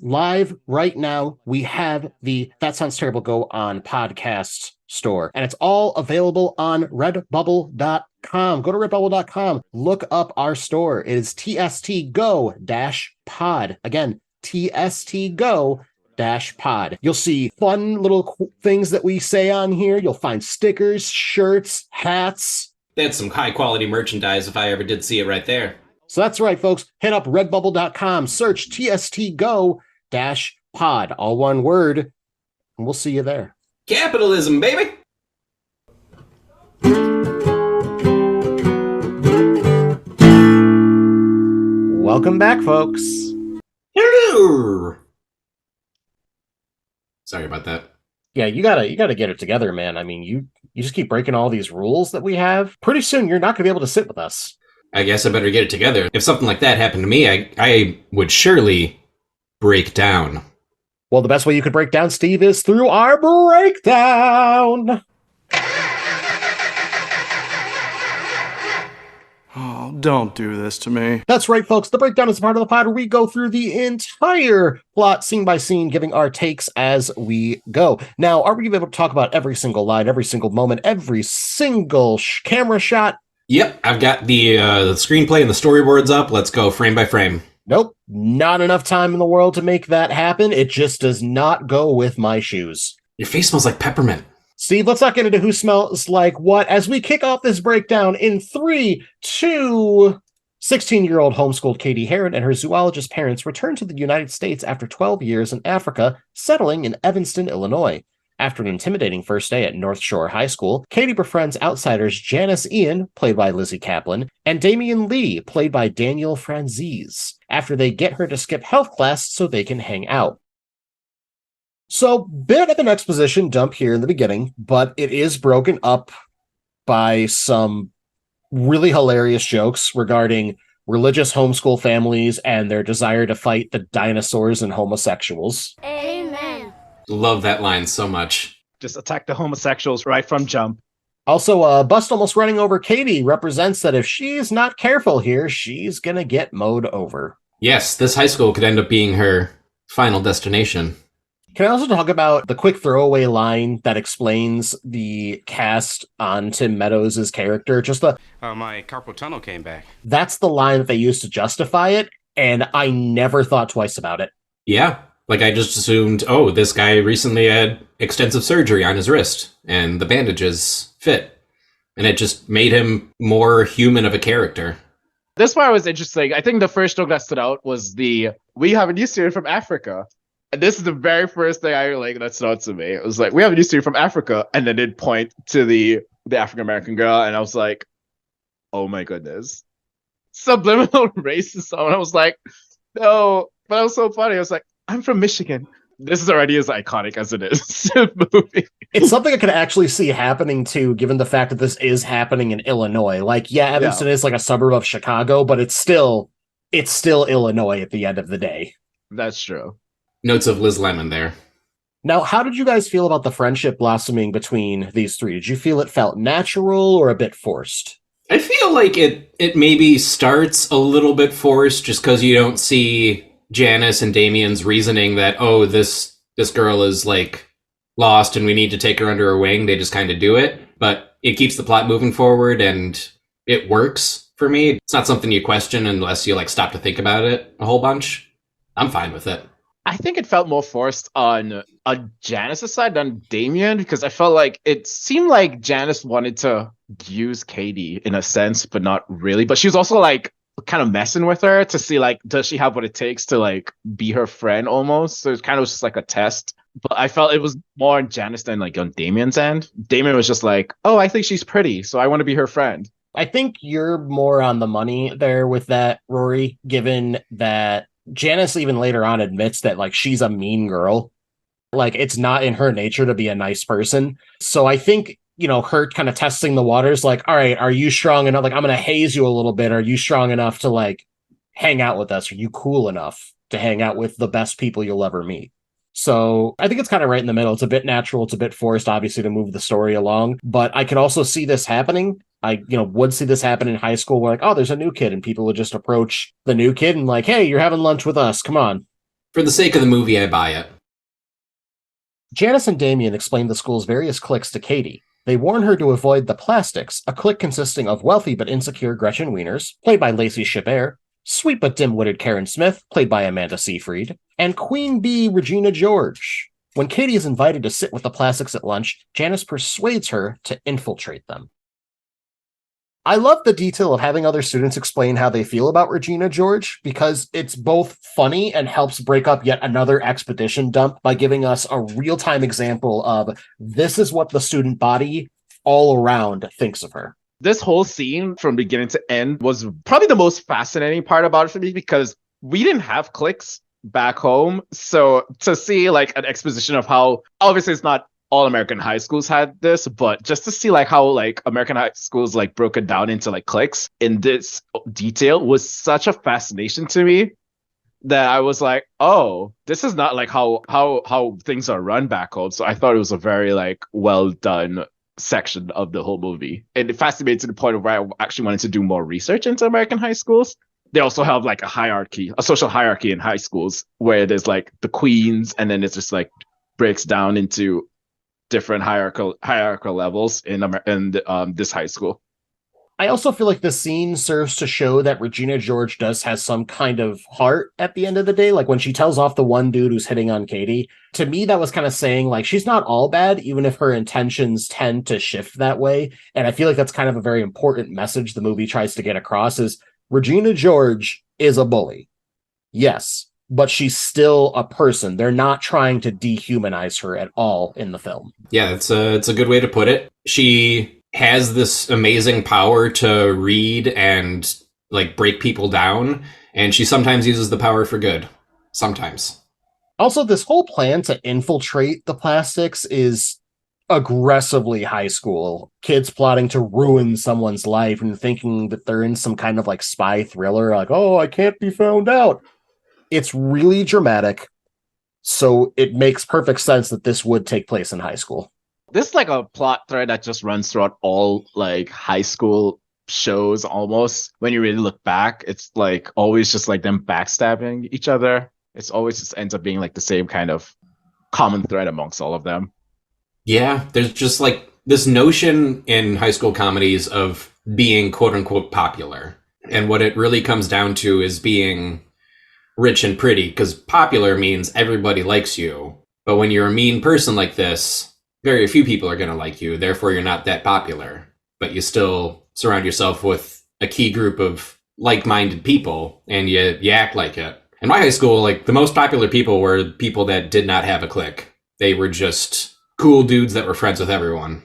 Live right now, we have the That Sounds Terrible Go On podcast store. And it's all available on redbubble.com. Go to redbubble.com. Look up our store. It is TSTGo-pod. Again, TSTGo-pod. You'll see fun little things that we say on here. You'll find stickers, shirts, hats. That's some high quality merchandise if I ever did see it right there. So that's right, folks. Hit up redbubble.com, search TSTGo-pod, all one word, and we'll see you there. Capitalism, baby! Welcome back, folks. Hello! Sorry about that. Yeah, you gotta get it together, man. I mean, you just keep breaking all these rules that we have. Pretty soon, you're not gonna be able to sit with us. I guess I better get it together. If something like that happened to me, I would surely break down. Well, the best way you could break down, Steve, is through our breakdown. Oh, don't do this to me. That's right, folks. The breakdown is part of the pod where we go through the entire plot scene by scene, giving our takes as we go. Now, are we able to talk about every single line, every single moment, every single camera shot? Yep, I've got the screenplay and the storyboards up. Let's go frame by frame. Nope, not enough time in the world to make that happen. It just does not go with my shoes. Your face smells like peppermint. Steve, let's not get into who smells like what as we kick off this breakdown in 3, 2. 16-year-old homeschooled Katie Heron and her zoologist parents returned to the United States after 12 years in Africa, settling in Evanston, Illinois. After an intimidating first day at North Shore High School, Katie befriends outsiders Janice Ian, played by Lizzie Kaplan, and Damian Lee, played by Daniel Franzese, after they get her to skip health class so they can hang out. So, bit of an exposition dump here in the beginning, but it is broken up by some really hilarious jokes regarding religious homeschool families and their desire to fight the dinosaurs and homosexuals. Amen. Love that line so much. Just attack the homosexuals right from jump. Also, Bust almost running over Katie represents that if she's not careful here, she's gonna get mowed over. Yes, this high school could end up being her final destination. Can I also talk about the quick throwaway line that explains the cast on Tim Meadows' character? My carpal tunnel came back. That's the line that they used to justify it, and I never thought twice about it. Yeah, like I just assumed, oh, this guy recently had extensive surgery on his wrist, and the bandages fit. And it just made him more human of a character. This part was interesting. I think the first joke that stood out was we have a new student from Africa. And this is the very first thing that stood out to me. It was like, we have a new student from Africa, and then they'd point to the African American girl, and I was like, oh my goodness. Subliminal racism. And I was like, no, but it was so funny. I was like, I'm from Michigan. This is already as iconic as it is in the movie. It's something I could actually see happening too, given the fact that this is happening in Illinois. Like, yeah, Evanston is like a suburb of Chicago, but it's still Illinois at the end of the day. That's true. Notes of Liz Lemon there. Now, how did you guys feel about the friendship blossoming between these three? Did you feel it felt natural or a bit forced? I feel like it maybe starts a little bit forced just because you don't see Janice and Damien's reasoning that, oh, this girl is like lost and we need to take her under our wing. They just kind of do it, but it keeps the plot moving forward and it works for me. It's not something you question unless you like stop to think about it a whole bunch. I'm fine with it. I think it felt more forced on Janice's side than Damien, because I felt like it seemed like Janice wanted to use Katie in a sense, but not really. But she was also like kind of messing with her to see like, does she have what it takes to like be her friend almost? So it kind of was just like a test. But I felt it was more on Janice than like on Damien's end. Damien was just like, oh, I think she's pretty, so I want to be her friend. I think you're more on the money there with that, Rory, given that Janice even later on admits that like she's a mean girl. Like it's not in her nature to be a nice person. So I think, her kind of testing the waters, like, all right, are you strong enough? Like, I'm going to haze you a little bit. Are you strong enough to like hang out with us? Are you cool enough to hang out with the best people you'll ever meet? So I think it's kind of right in the middle. It's a bit natural. It's a bit forced, obviously, to move the story along. But I could also see this happening. I, would see this happen in high school where like, oh, there's a new kid and people would just approach the new kid and like, hey, you're having lunch with us. Come on. For the sake of the movie, I buy it. Janice and Damien explain the school's various cliques to Katie. They warn her to avoid the Plastics, a clique consisting of wealthy but insecure Gretchen Wieners, played by Lacey Chabert, sweet but dim-witted Karen Smith, played by Amanda Seyfried, and Queen Bee Regina George. When Katie is invited to sit with the Plastics at lunch, Janice persuades her to infiltrate them. I love the detail of having other students explain how they feel about Regina George, because it's both funny and helps break up yet another expedition dump by giving us a real-time example of this is what the student body all around thinks of her. This whole scene from beginning to end was probably the most fascinating part about it for me, because we didn't have cliques back home. So to see like an exposition of how, obviously it's not all American high schools had this, but just to see like how like American high schools like broke it down into like cliques in this detail was such a fascination to me that I was like, oh, this is not like how things are run back home. So I thought it was a very like well done section of the whole movie. And it fascinated to the point of where I actually wanted to do more research into American high schools. They also have like a social hierarchy in high schools where there's like the queens, and then it's just like breaks down into different hierarchical levels in this high school. I also feel like the scene serves to show that Regina George does has some kind of heart at the end of the day. Like when she tells off the one dude who's hitting on Katie, to me, that was kind of saying like she's not all bad, even if her intentions tend to shift that way. And I feel like that's kind of a very important message the movie tries to get across is Regina George is a bully. Yes, but she's still a person. They're not trying to dehumanize her at all in the film. Yeah, it's a good way to put it. She has this amazing power to read and like break people down, and she sometimes uses the power for good. Sometimes. Also, this whole plan to infiltrate the plastics is aggressively high school. Kids plotting to ruin someone's life and thinking that they're in some kind of like spy thriller, like, oh, I can't be found out. It's really dramatic. So it makes perfect sense that this would take place in high school. This is like a plot thread that just runs throughout all like high school shows almost. When you really look back, it's like always just like them backstabbing each other. It's always just ends up being like the same kind of common thread amongst all of them. Yeah, there's just like this notion in high school comedies of being quote unquote popular. And what it really comes down to is being rich and pretty, because popular means everybody likes you. But when you're a mean person like this, very few people are going to like you. Therefore, you're not that popular. But you still surround yourself with a key group of like-minded people, and you act like it. In my high school, like the most popular people were people that did not have a clique. They were just cool dudes that were friends with everyone.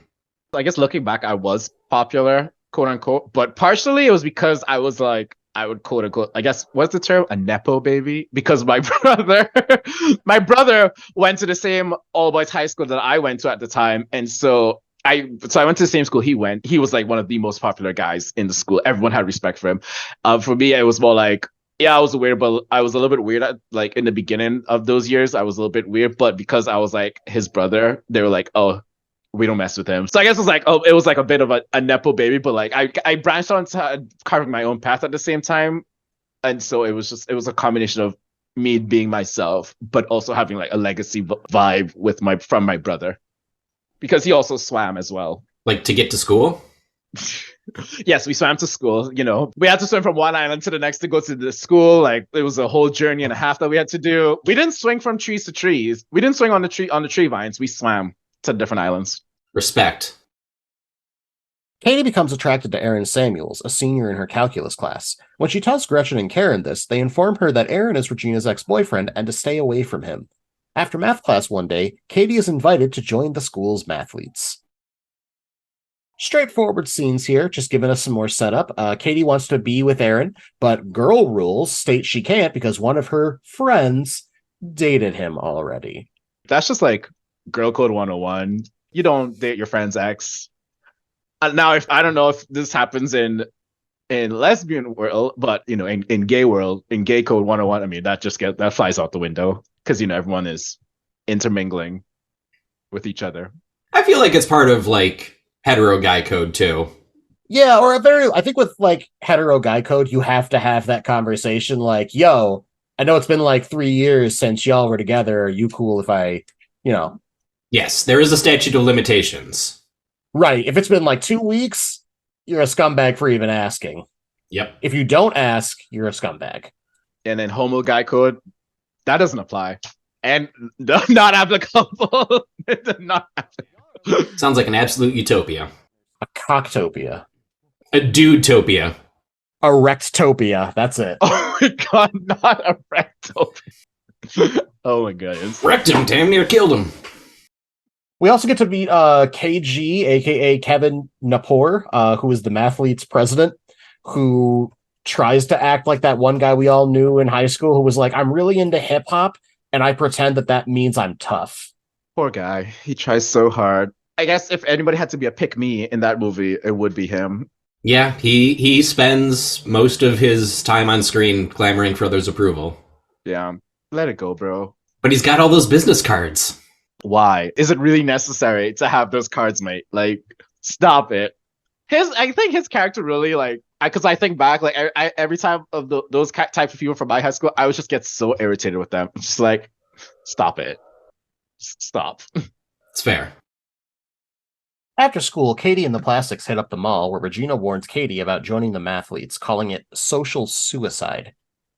I guess looking back, I was popular, quote unquote, but partially it was because I was like, I would quote unquote, I guess, what's the term? A Nepo baby? Because my brother went to the same all boys high school that I went to at the time. And so I went to the same school he went. He was like one of the most popular guys in the school. Everyone had respect for him. For me, it was more like, yeah, I was weird, but I was a little bit weird at, like in the beginning of those years. I was a little bit weird, but because I was like his brother, they were like, oh, we don't mess with him. So I guess it was like, oh, it was like a bit of a Nepo baby, but like I branched out into carving my own path at the same time. And so it was a combination of me being myself, but also having like a legacy vibe with from my brother, because he also swam as well. Like to get to school? Yes, we swam to school. You know, we had to swim from one island to the next to go to the school. Like it was a whole journey and a half that we had to do. We didn't swing from trees to trees. We didn't swing on the tree vines. We swam to different islands. Respect. Katie becomes attracted to Aaron Samuels, a senior in her calculus class. When she tells Gretchen and Karen this, they inform her that Aaron is Regina's ex-boyfriend and to stay away from him. After math class one day, Katie is invited to join the school's mathletes. Straightforward scenes here, just giving us some more setup. Katie wants to be with Aaron, but girl rules state she can't because one of her friends dated him already. That's just like girl code 101. You don't date your friend's ex. Now, if I don't know if this happens in lesbian world, but you know, in gay world, in gay code 101, I mean, that flies out the window because you know everyone is intermingling with each other. I feel like it's part of like hetero guy code too. Yeah, or I think with like hetero guy code, you have to have that conversation like, yo, I know it's been like 3 years since y'all were together. Are you cool if I, you know? Yes, there is a statute of limitations. Right. If it's been like 2 weeks, you're a scumbag for even asking. Yep. If you don't ask, you're a scumbag. And then homo guy code, that doesn't apply. And not applicable. Not applicable. Sounds like an absolute utopia. A cocktopia. A dudetopia. A rectopia. That's it. Oh my god, not a rectopia. Oh my goodness. Wrecked him, damn near killed him. We also get to meet KG, aka Kevin Napor, who is the Mathletes president, who tries to act like that one guy we all knew in high school who was like, I'm really into hip hop, and I pretend that means I'm tough. Poor guy. He tries so hard. I guess if anybody had to be a pick-me in that movie, it would be him. Yeah, he spends most of his time on screen clamoring for others' approval. Yeah. Let it go, bro. But he's got all those business cards. Why? Is it really necessary to have those cards, mate? Like, stop it. I think his character really, like, because I think back, like, I every time of those type of people from my high school, I would just get so irritated with them. Just like, stop it. Stop. It's fair. After school, Katie and the Plastics hit up the mall where Regina warns Katie about joining the Mathletes, calling it social suicide.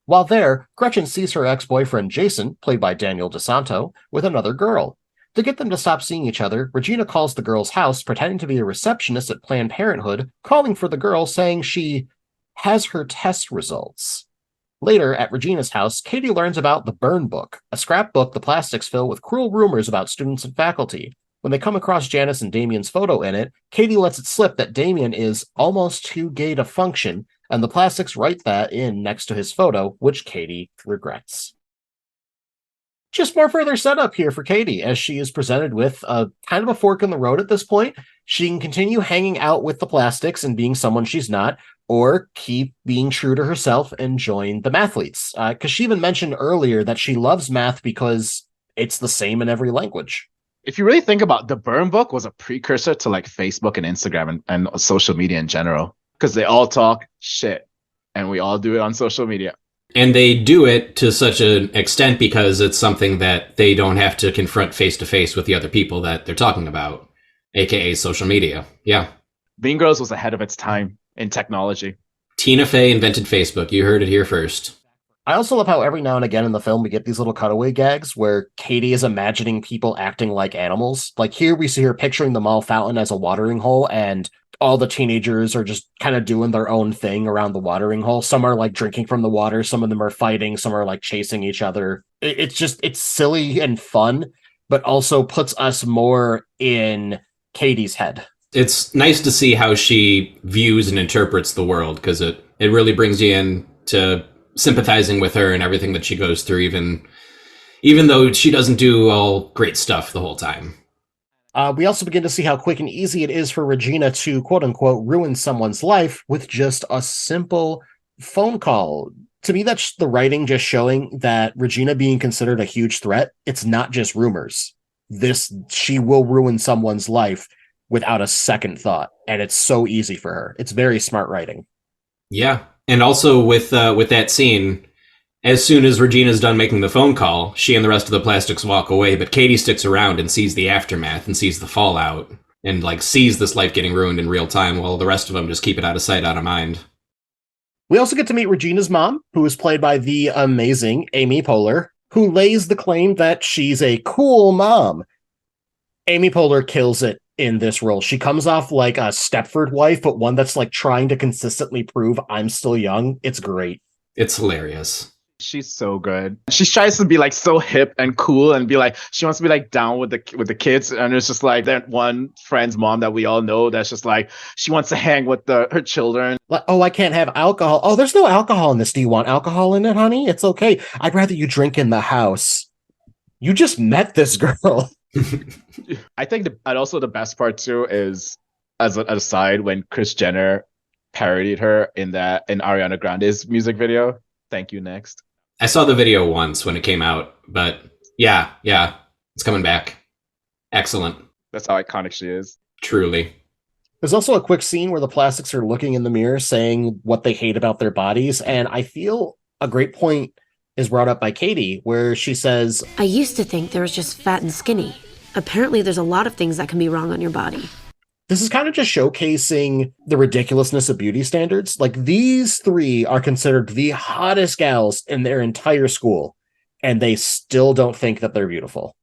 While there, Gretchen sees her ex-boyfriend Jason, played by Daniel DeSanto, with another girl. To get them to stop seeing each other, Regina calls the girl's house, pretending to be a receptionist at Planned Parenthood, calling for the girl, saying she has her test results. Later, at Regina's house, Katie learns about the Burn Book, a scrapbook the Plastics fill with cruel rumors about students and faculty. When they come across Janice and Damien's photo in it, Katie lets it slip that Damien is almost too gay to function, and the Plastics write that in next to his photo, which Katie regrets. Just more further setup here for Katie, as she is presented with a kind of a fork in the road at this point. She can continue hanging out with the Plastics and being someone she's not, or keep being true to herself and join the Mathletes. Because she even mentioned earlier that she loves math because it's the same in every language. If you really think about it, the Burn Book was a precursor to like Facebook and Instagram and social media in general, because they all talk shit and we all do it on social media. And they do it to such an extent because it's something that they don't have to confront face to face with the other people that they're talking about, aka social media. Yeah. Mean Girls was ahead of its time in technology. Tina Fey invented Facebook. You heard it here first. I also love how every now and again in the film we get these little cutaway gags where Katie is imagining people acting like animals. Like here we see her picturing the mall fountain as a watering hole, and all the teenagers are just kind of doing their own thing around the watering hole. Some are like drinking from the water, some of them are fighting, some are like chasing each other. It's silly and fun, but also puts us more in Katie's head. It's nice to see how she views and interprets the world, because it really brings you in to sympathizing with her and everything that she goes through, even though she doesn't do all great stuff the whole time. We also begin to see how quick and easy it is for Regina to, quote-unquote, ruin someone's life with just a simple phone call. To me, that's the writing just showing that Regina being considered a huge threat, it's not just rumors. She will ruin someone's life without a second thought, and it's so easy for her. It's very smart writing. Yeah, and also with that scene, as soon as Regina's done making the phone call, she and the rest of the Plastics walk away, but Katie sticks around and sees the aftermath and sees the fallout and like sees this life getting ruined in real time, while the rest of them just keep it out of sight, out of mind. We also get to meet Regina's mom, who is played by the amazing Amy Poehler, who lays the claim that she's a cool mom. Amy Poehler kills it in this role. She comes off like a Stepford wife, but one that's like trying to consistently prove I'm still young. It's great. It's hilarious. She's so good. She tries to be like so hip and cool and be like, she wants to be like down with the kids. And it's just like that one friend's mom that we all know that's just like, she wants to hang with her children. Like, oh, I can't have alcohol. Oh, there's no alcohol in this. Do you want alcohol in it, honey? It's okay. I'd rather you drink in the house. You just met this girl. I think and also the best part too is, as an aside, when Kris Jenner parodied her in Ariana Grande's music video. Thank you, next. I saw the video once when it came out, but yeah, it's coming back. Excellent. That's how iconic she is. Truly. There's also a quick scene where the Plastics are looking in the mirror saying what they hate about their bodies, and I feel a great point is brought up by Katie, where she says, I used to think there was just fat and skinny. Apparently there's a lot of things that can be wrong on your body. This is kind of just showcasing the ridiculousness of beauty standards. Like, these three are considered the hottest gals in their entire school, and they still don't think that they're beautiful.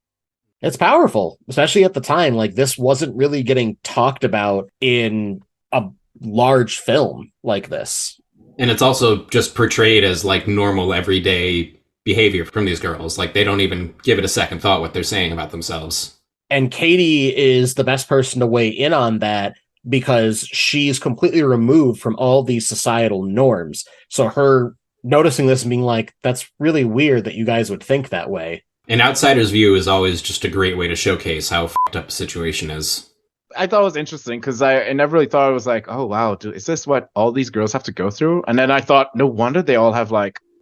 It's powerful, especially at the time. Like, this wasn't really getting talked about in a large film like this. And it's also just portrayed as like normal everyday behavior from these girls. Like, they don't even give it a second thought what they're saying about themselves. And Katie is the best person to weigh in on that because she's completely removed from all these societal norms. So her noticing this and being like, that's really weird that you guys would think that way. An outsider's view is always just a great way to showcase how fucked up the situation is. I thought it was interesting because I never really thought it was like, oh, wow, dude, is this what all these girls have to go through? And then I thought, no wonder they all have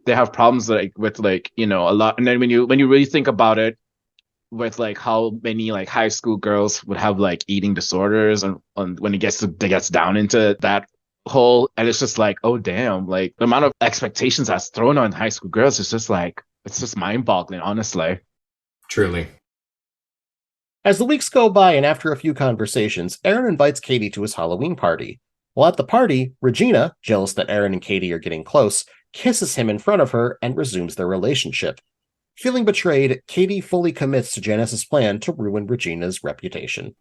they have problems with a lot. And then when you really think about it, with like how many like high school girls would have like eating disorders and when it gets down into that whole, and it's just like, oh damn, like the amount of expectations that's thrown on high school girls is just like, it's just mind-boggling, honestly. Truly. As the weeks go by and after a few conversations, Aaron invites Katie to his Halloween party. While at the party, Regina, jealous that Aaron and Katie are getting close, kisses him in front of her and resumes their relationship. Feeling betrayed, Katie fully commits to Janice's plan to ruin Regina's reputation.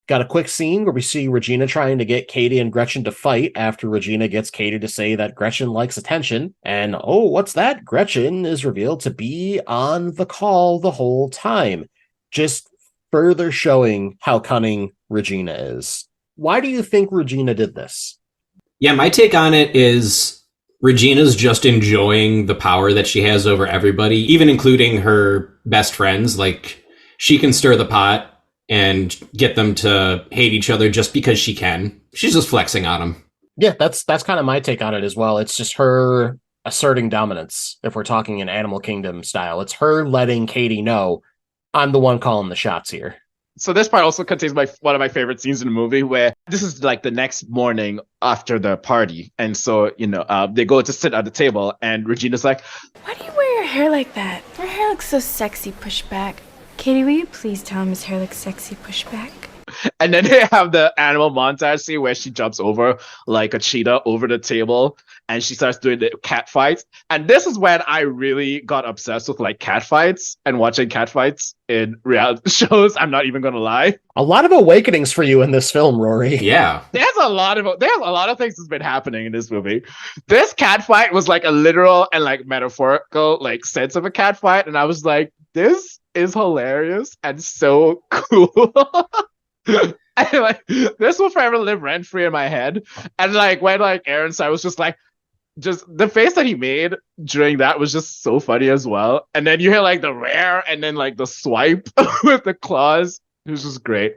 Got a quick scene where we see Regina trying to get Katie and Gretchen to fight after Regina gets Katie to say that Gretchen likes attention. And oh, what's that? Gretchen is revealed to be on the call the whole time. Just further showing how cunning Regina is. Why do you think Regina did this? Yeah, my take on it is Regina's just enjoying the power that she has over everybody, even including her best friends. Like, she can stir the pot and get them to hate each other just because she can. She's just flexing on them. Yeah, that's kind of my take on it as well. It's just her asserting dominance, if we're talking in Animal Kingdom style. It's her letting Katie know, I'm the one calling the shots here. So this part also contains one of my favorite scenes in the movie, where this is like the next morning after the party. And so, they go to sit at the table and Regina's like, why do you wear your hair like that? Your hair looks so sexy, push back. Katie, will you please tell him his hair looks sexy, push back? And then they have the animal montage scene where she jumps over like a cheetah over the table and she starts doing the cat fights. And this is when I really got obsessed with like cat fights and watching cat fights in reality shows. I'm not even going to lie. A lot of awakenings for you in this film, Rory. Yeah. There's a lot of things that's been happening in this movie. This cat fight was like a literal and like metaphorical like sense of a cat fight. And I was like, this is hilarious and so cool. And like this will forever live rent free in my head. And like when like Aaron said, was just the face that he made during that was just so funny as well. And then you hear like the rare and then like the swipe with the claws. It was just great.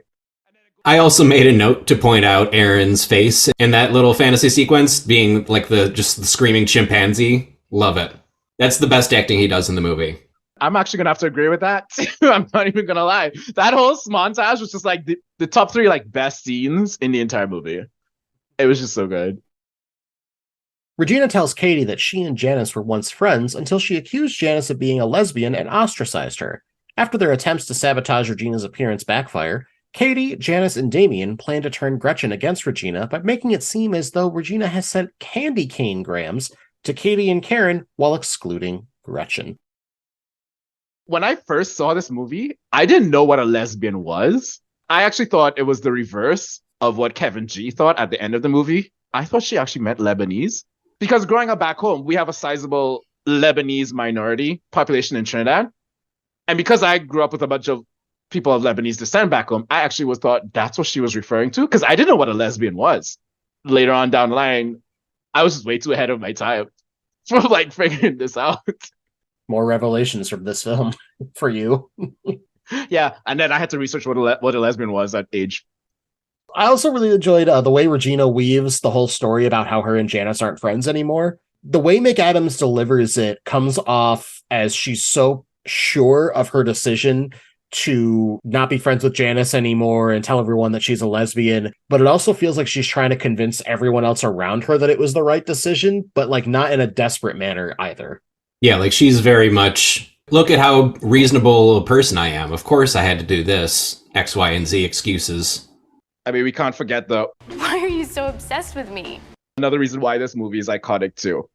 I also made a note to point out Aaron's face in that little fantasy sequence being like the screaming chimpanzee. Love it. That's the best acting he does in the movie. I'm actually gonna have to agree with that. I'm not even gonna lie. That whole montage was just like the top 3 like best scenes in the entire movie. It was just so good. Regina tells Katie that she and Janice were once friends until she accused Janice of being a lesbian and ostracized her. After their attempts to sabotage Regina's appearance backfire, Katie, Janice, and Damien plan to turn Gretchen against Regina by making it seem as though Regina has sent candy cane grams to Katie and Karen while excluding Gretchen. When I first saw this movie, I didn't know what a lesbian was. I actually thought it was the reverse of what Kevin G thought at the end of the movie. I thought she actually meant Lebanese. Because growing up back home, we have a sizable Lebanese minority population in Trinidad. And because I grew up with a bunch of people of Lebanese descent back home, I actually thought that's what she was referring to. Because I didn't know what a lesbian was. Later on down the line, I was just way too ahead of my time for like figuring this out. More revelations from this film for you. Yeah, and then I had to research what a lesbian was at age. I also really enjoyed the way Regina weaves the whole story about how her and Janice aren't friends anymore. The way McAdams delivers it comes off as she's so sure of her decision to not be friends with Janice anymore and tell everyone that she's a lesbian, but it also feels like she's trying to convince everyone else around her that it was the right decision, but like not in a desperate manner either. Yeah, like she's very much, look at how reasonable a person I am. Of course I had to do this. X, Y, and Z excuses. I mean, we can't forget why are you so obsessed with me? Another reason why this movie is iconic too.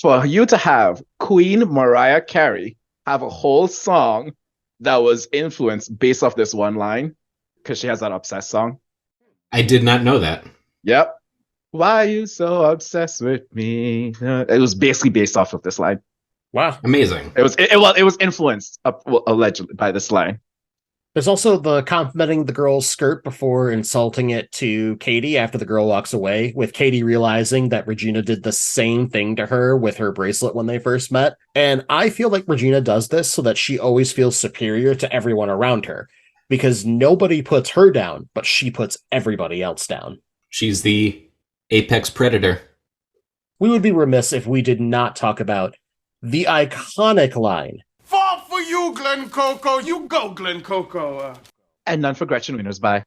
For you to have Queen Mariah Carey have a whole song that was influenced based off this one line, because she has that obsessed song. I did not know that. Yep. Why are you so obsessed with me? It was basically based off of this line. Wow. Amazing. It was influenced allegedly by this line. There's also the complimenting the girl's skirt before insulting it to Katie after the girl walks away, with Katie realizing that Regina did the same thing to her with her bracelet when they first met. And I feel like Regina does this so that she always feels superior to everyone around her, because nobody puts her down, but she puts everybody else down. She's the apex predator. We would be remiss if we did not talk about the iconic line. Fall for you, Glen Coco. You go, Glen Coco. And none for Gretchen Wieners. Bye.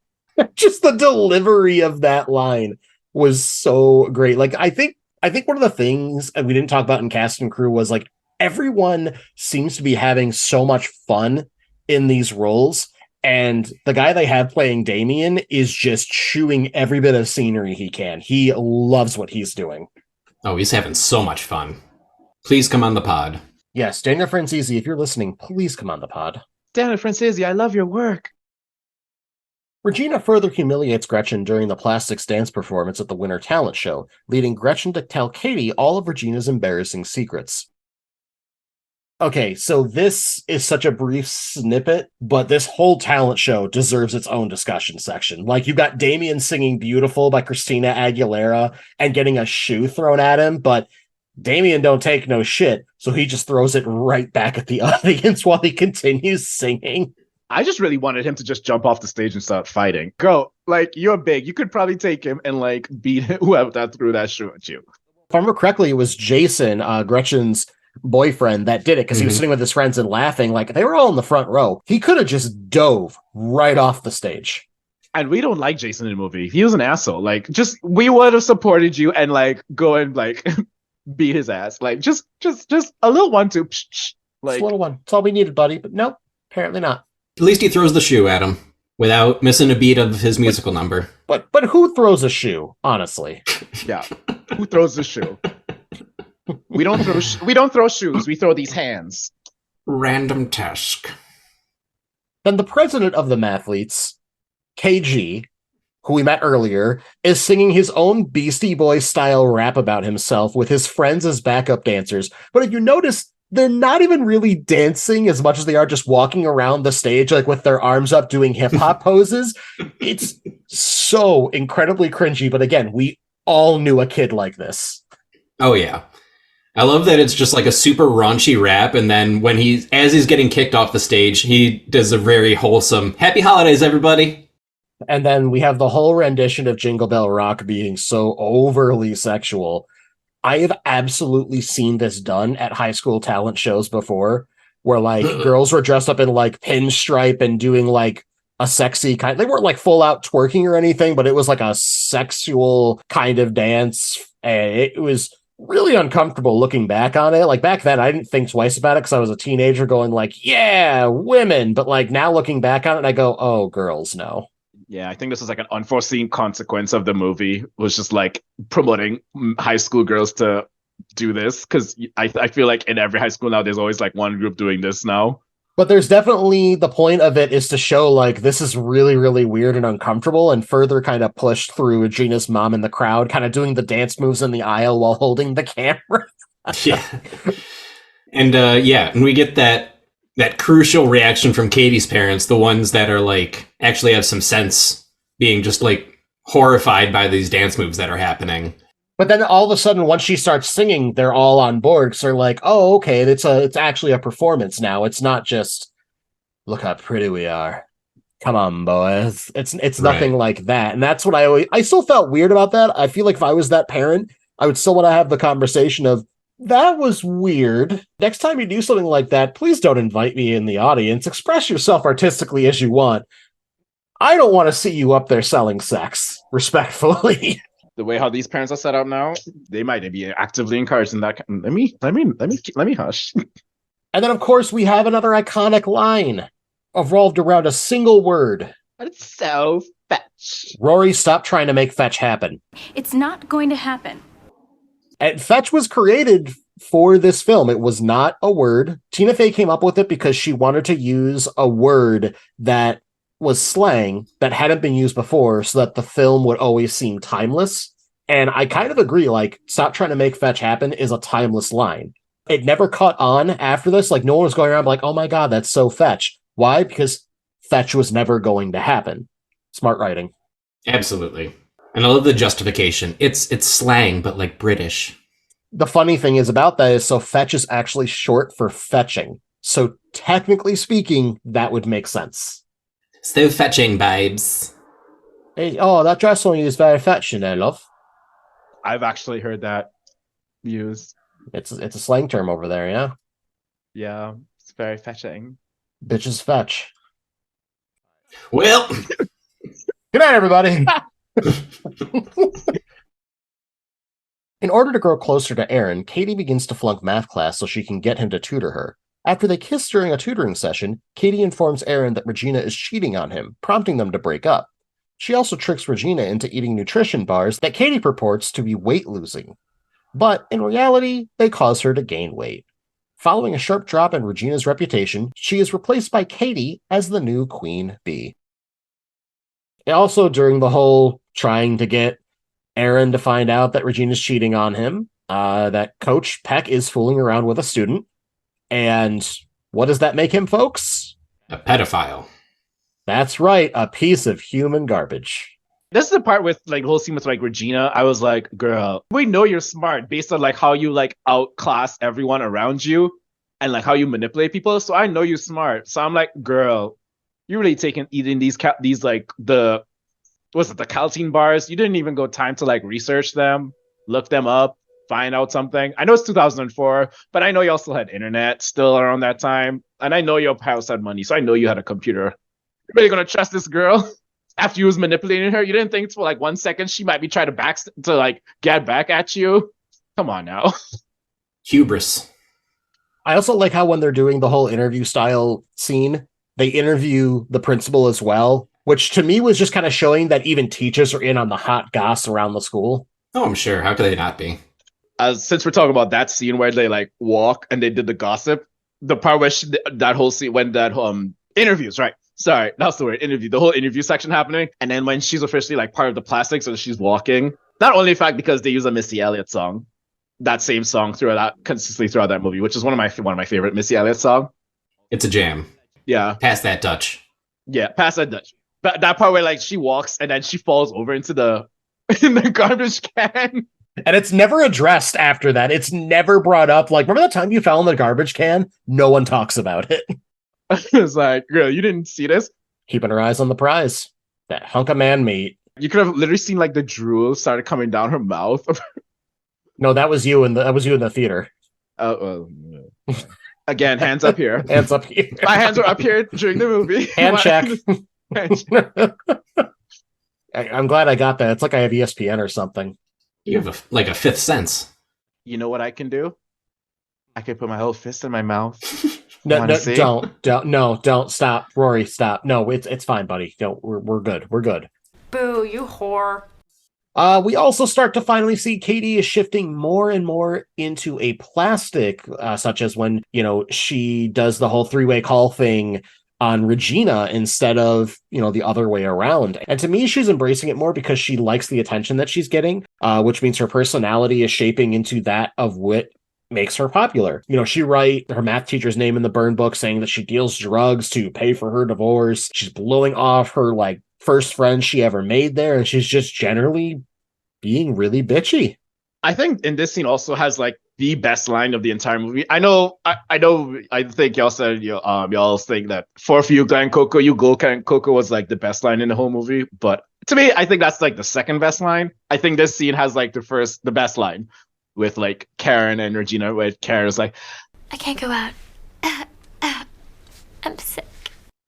Just the delivery of that line was so great. Like, I think one of the things we didn't talk about in cast and crew was like everyone seems to be having so much fun in these roles. And the guy they have playing Damien is just chewing every bit of scenery he can. He loves what he's doing. Oh, he's having so much fun. Please come on the pod. Yes, Daniel Franzese, if you're listening, please come on the pod. Daniel Franzese, I love your work. Regina further humiliates Gretchen during the plastics dance performance at the Winter Talent Show, leading Gretchen to tell Katie all of Regina's embarrassing secrets. Okay, so this is such a brief snippet, but this whole talent show deserves its own discussion section. Like, you got Damien singing Beautiful by Christina Aguilera and getting a shoe thrown at him, but Damien don't take no shit, so he just throws it right back at the audience while he continues singing. I just really wanted him to just jump off the stage and start fighting. Girl, like, you're big. You could probably take him and, like, beat whoever that threw that shoe at you. If I remember correctly, it was Jason, Gretchen's boyfriend, that did it because he was sitting with his friends and laughing. Like, they were all in the front row. He could have just dove right off the stage. And we don't like Jason in the movie. He was an asshole. Like, just, we would have supported you and, like, go and, like, beat his ass. Like, just a little 1-2. Like, just a little one. That's all we needed, buddy. But nope, apparently not. At least he throws the shoe at him without missing a beat of his musical number. But who throws a shoe, honestly? Yeah. Who throws the shoe? We don't throw shoes. We throw these hands. Random task. Then the president of the Mathletes, KG, who we met earlier, is singing his own Beastie Boys style rap about himself with his friends as backup dancers. But if you notice, they're not even really dancing as much as they are just walking around the stage, like with their arms up doing hip hop poses. It's so incredibly cringy. But again, we all knew a kid like this. Oh, yeah. I love that it's just like a super raunchy rap, and then as he's getting kicked off the stage, he does a very wholesome "Happy Holidays, everybody." And then we have the whole rendition of Jingle Bell Rock being so overly sexual. I have absolutely seen this done at high school talent shows before, where like girls were dressed up in like pinstripe and doing like a sexy kind. They weren't like full out twerking or anything, but it was like a sexual kind of dance, and it was really uncomfortable looking back on it. Like, back then I didn't think twice about it because I was a teenager going like, yeah, women, but like now looking back on it I go, oh, girls, no. Yeah, I think this is like an unforeseen consequence of the movie, was just like promoting high school girls to do this, because I feel like in every high school now there's always like one group doing this now. But there's definitely, the point of it is to show like this is really, really weird and uncomfortable, and further kind of pushed through Regina's mom in the crowd, kind of doing the dance moves in the aisle while holding the camera. Yeah. And we get that crucial reaction from Katie's parents, the ones that are like actually have some sense, being just like horrified by these dance moves that are happening. But then all of a sudden, once she starts singing, they're all on board. So they're like, "Oh, okay, it's actually a performance now. It's not just look how pretty we are. Come on, boys." It's nothing like that. And that's what I still felt weird about that. I feel like if I was that parent, I would still want to have the conversation of, that was weird. Next time you do something like that, please don't invite me in the audience. Express yourself artistically as you want. I don't want to see you up there selling sex, respectfully. The way how these parents are set up now, they might be actively encouraging that. Let me hush. And then, of course, we have another iconic line revolved around a single word. It's so fetch. Rory, stop trying to make fetch happen. It's not going to happen. And fetch was created for this film. It was not a word. Tina Fey came up with it because she wanted to use a word that was slang that hadn't been used before, so that the film would always seem timeless. And I kind of agree, like, stop trying to make fetch happen is a timeless line. It never caught on after this. Like, no one was going around like, oh my god, that's so fetch. Why? Because fetch was never going to happen. Smart writing. Absolutely. And I love the justification. It's slang, but like British. The funny thing is about that is, so fetch is actually short for fetching. So technically speaking, that would make sense. So fetching, babes. Hey, oh, that dress on you is very fetching there, love. I've actually heard that used. It's a slang term over there, yeah? Yeah, it's very fetching. Bitches fetch. Well, good night, everybody. In order to grow closer to Aaron, Katie begins to flunk math class so she can get him to tutor her. After they kiss during a tutoring session, Katie informs Aaron that Regina is cheating on him, prompting them to break up. She also tricks Regina into eating nutrition bars that Katie purports to be weight-losing. But in reality, they cause her to gain weight. Following a sharp drop in Regina's reputation, she is replaced by Katie as the new Queen Bee. Also, during the whole trying to get Aaron to find out that Regina's cheating on him, that Coach Peck is fooling around with a student. And what does that make him, folks? A pedophile. That's right, a piece of human garbage. This is the part with like the whole scene with like Regina. I was like, girl, we know you're smart based on like how you like outclass everyone around you and like how you manipulate people. So I know you're smart. So I'm like, girl, you're really eating these like the Calcine bars. You didn't even go time to like research them, look them up, find out something. I know it's 2004, but I know you also had internet still around that time. And I know your house had money, so I know you had a computer. You're really gonna trust this girl after you was manipulating her? You didn't think for like 1 second she might be trying to get back at you? Come on now. Hubris. I also like how when they're doing the whole interview style scene, they interview the principal as well, which to me was just kind of showing that even teachers are in on the hot goss around the school. Oh, I'm sure. How could they not be? Since we're talking about that scene where they like walk and they did the gossip, the part where that whole scene when that interviews, right? Sorry, that's the word, interview. The whole interview section happening, and then when she's officially like part of the plastic, so she's walking. Not only in fact because they use a Missy Elliott song, that same song consistently throughout that movie, which is one of my favorite Missy Elliott song. It's a jam. Yeah, past that Dutch. Yeah, past that Dutch. But that part where like she walks and then she falls over into the garbage can. And it's never addressed after that. It's never brought up. Like, remember that time you fell in the garbage can? No one talks about it. It's like, girl, you didn't see this? Keeping her eyes on the prize. That hunk of man meat. You could have literally seen like the drool started coming down her mouth. No, that was you in the theater. Again, hands up here. Hands up here. My hands are up here during the movie. Hand check. I'm glad I got that. It's like I have ESPN or something. You have a fifth sense. You know what I can do? I can put my whole fist in my mouth. No, don't stop, Rory, stop. No, it's fine, buddy. No, we're good. We're good. Boo, you whore. We also start to finally see Katie is shifting more and more into a plastic, such as when, she does the whole three-way call thing on Regina instead of, the other way around. And to me, she's embracing it more because she likes the attention that she's getting, which means her personality is shaping into that of what makes her popular. She write her math teacher's name in the burn book saying that she deals drugs to pay for her divorce. She's blowing off her first friend she ever made there, and she's just generally being really bitchy. I think in this scene also has the best line of the entire movie. I think y'all said y'all think that for you Glen Coco, you go Glen Coco was the best line in the whole movie, but to me I think that's the second best line. I think this scene has the best line with Karen and Regina, where Karen is like, I can't go out. I'm sick.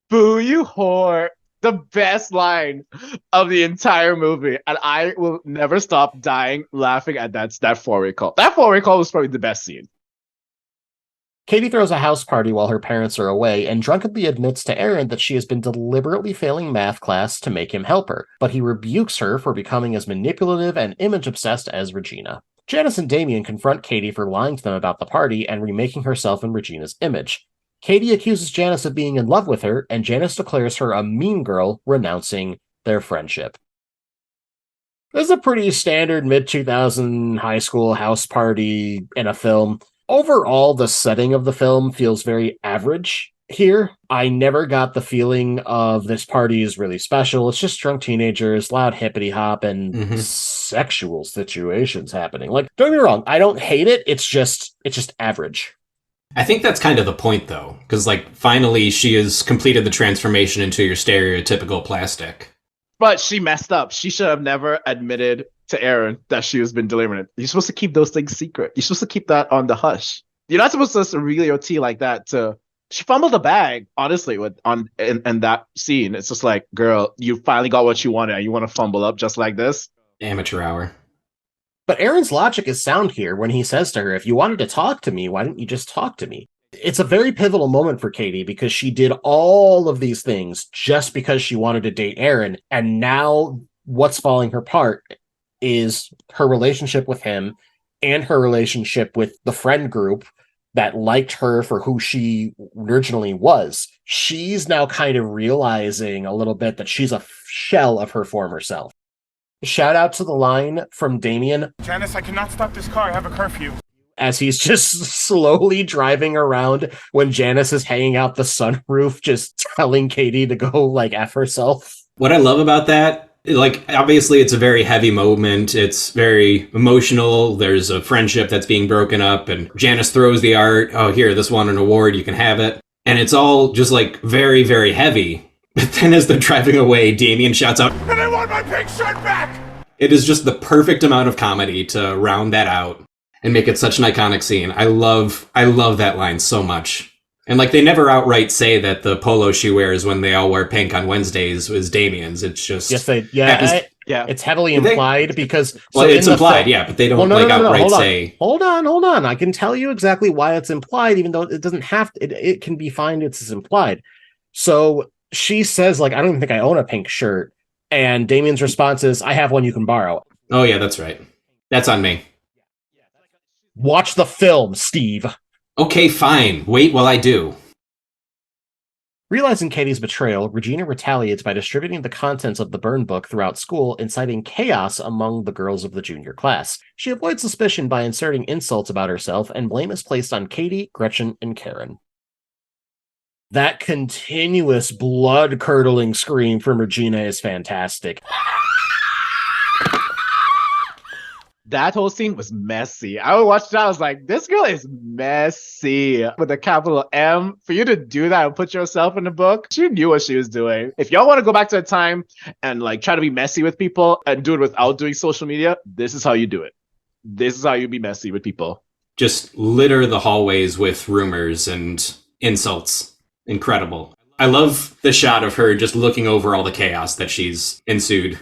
Boo, you whore. The best line of the entire movie. And I will never stop dying laughing at that four-way call. That four-way call was probably the best scene. Katie throws a house party while her parents are away and drunkenly admits to Aaron that she has been deliberately failing math class to make him help her, but he rebukes her for becoming as manipulative and image-obsessed as Regina. Janice and Damien confront Katie for lying to them about the party and remaking herself in Regina's image. Katie accuses Janice of being in love with her, and Janice declares her a mean girl, renouncing their friendship. This is a pretty standard mid-2000 high school house party in a film. Overall, the setting of the film feels very average here. I never got the feeling of this party is really special. It's just drunk teenagers, loud hippity-hop, and sexual situations happening. Don't get me wrong, I don't hate it. It's just average. I think that's kind of the point, though, because finally she has completed the transformation into your stereotypical plastic. But she messed up. She should have never admitted to Aaron that she has been delivering it. You're supposed to keep those things secret. You're supposed to keep that on the hush. You're not supposed to reveal your tea like that. She fumbled the bag, honestly, in that scene. It's just girl, you finally got what you wanted, and you want to fumble up just like this? Amateur hour. But Aaron's logic is sound here when he says to her, if you wanted to talk to me, why didn't you just talk to me? It's a very pivotal moment for Katie because she did all of these things just because she wanted to date Aaron. And now what's falling her apart is her relationship with him and her relationship with the friend group that liked her for who she originally was. She's now kind of realizing a little bit that she's a shell of her former self. Shout out to the line from Damien. Janice, I cannot stop this car. I have a curfew. As he's just slowly driving around when Janice is hanging out the sunroof, just telling Katie to go, like, F herself. What I love about that, like, obviously it's a very heavy moment. It's very emotional. There's a friendship that's being broken up, and Janice throws the art. Oh, here, this won an award. You can have it. And it's all just, like, very, very heavy. But then as they're driving away, Damien shouts out, And I want my pink shirt back! It is just the perfect amount of comedy to round that out and make it such an iconic scene. I love that line so much. And like, they never outright say that the polo she wears when they all wear pink on Wednesdays was Damien's. It's just It's heavily implied because it's implied, but they don't outright say. Hold on. I can tell you exactly why it's implied, even though it doesn't have to. It can be fine. It's implied. So she says, like, I don't even think I own a pink shirt, and Damien's response is, I have one you can borrow. Oh yeah, that's right. That's on me. Watch the film, Steve. Okay, fine. Wait while I do. Realizing Katie's betrayal, Regina retaliates by distributing the contents of the burn book throughout school, inciting chaos among the girls of the junior class. She avoids suspicion by inserting insults about herself, and blame is placed on Katie, Gretchen, and Karen. That continuous blood-curdling scream from Regina is fantastic. That whole scene was messy. I watched it, I was like, this girl is messy. With a capital M, for you to do that and put yourself in the book, she knew what she was doing. If y'all want to go back to a time and like try to be messy with people and do it without doing social media, this is how you do it. This is how you be messy with people. Just litter the hallways with rumors and insults. Incredible. I love the shot of her just looking over all the chaos that she's ensued.